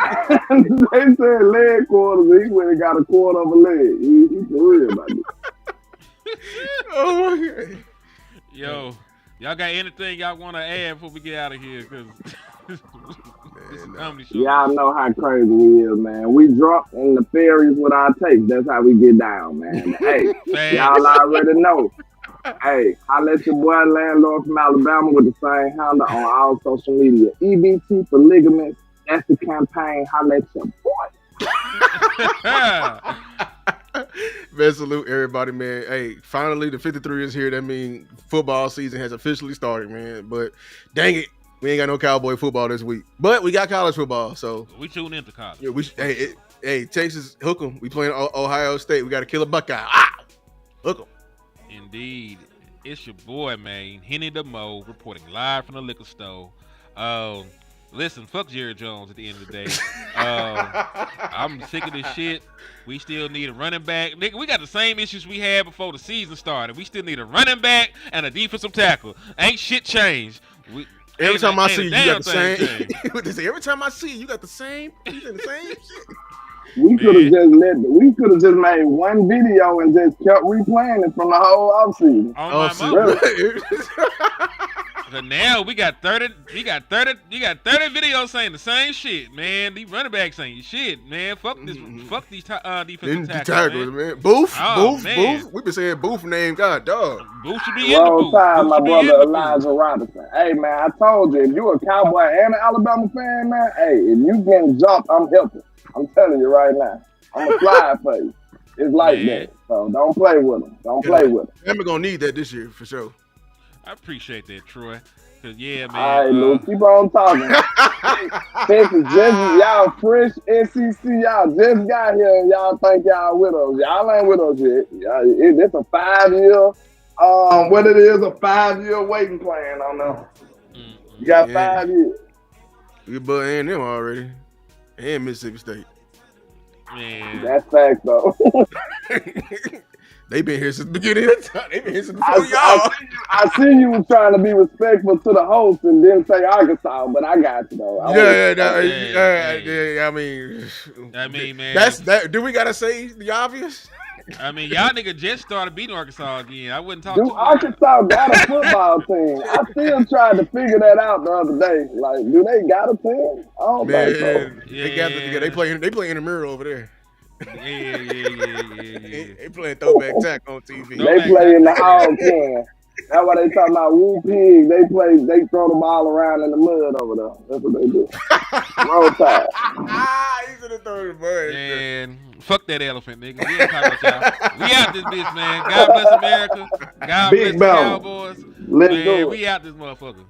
They said leg quarters. He went and got a quarter of a leg. He for real about it. Oh my God. Yo, y'all got anything y'all want to add before we get out of here? Because this is a comedy show. Y'all know how crazy we is, man. We drunk and nefarious with our takes. That's how we get down, man. Hey, y'all already know. Hey, holla at your boy Landlord from Alabama with the same handle on all social media. EBT for ligaments. That's the campaign. Holla at your boy. Man, salute everybody, man. Hey, finally the 53 is here. That means football season has officially started, man. But dang it, we ain't got no Cowboy football this week. But we got college football, so we tune into college. Yeah, hey, Texas, hook 'em. We playing Ohio State. We got to kill a Buckeye. Hook 'em. Indeed. It's your boy, man, Henny the Mo, reporting live from the liquor store. Listen, fuck Jerry Jones at the end of the day. I'm sick of this shit. We still need a running back. Nigga, we got the same issues we had before the season started. We still need a running back and a defensive tackle. Ain't shit changed. Every time I see you, you got the same. Every time I see you, you got the same. You got the same shit. We could have just made one video and just kept replaying it from the whole offseason. So now we got 30 videos saying the same shit, man. These running backs ain't shit, man. Fuck these defensive tackles, man. Booth. We been saying Booth name, God, dog. Booth should be in the booth. Time, my brother Elijah Robinson. Hey, man, I told you, if you a Cowboy and an Alabama fan, man, hey, if you getting jumped, I'm helping. I'm telling you right now. I'm a fly for you. It's like that. So don't play with them. Play with them. We're going to need that this year for sure. I appreciate that, Troy. Cause man. All right, Lou, keep on talking. Texas, y'all fresh SEC, y'all just got here and y'all think y'all with us. Y'all ain't with us yet. It's a 5-year, what it is, a 5-year waiting plan on them. You got 5 years. We but A&M already. And Mississippi State. Man. That's fact, though. They've been here since the beginning of time. They've been here since before y'all. I see you was trying to be respectful to the host and didn't say Arkansas, but I got you, though. I mean, man. that's that. Do we got to say the obvious? I mean, y'all nigga just started beating Arkansas again. I wouldn't talk Do too much. Arkansas got a football team? I still tried to figure that out the other day. Like, do they got a team? I don't think so. Man, they gathered together. They play intramural over there. Yeah. They playing throwback tack on TV. They play in the hog pen. That's why they talking about Woo Pig. They throw the ball around in the mud over there. That's what they do. Roll Tide. He's in the third mud. And fuck that elephant, nigga. We ain't talking about y'all. We out this bitch, man. God bless America. God Big bless the Bama. Cowboys. Let's Man, do it. we out this motherfucker.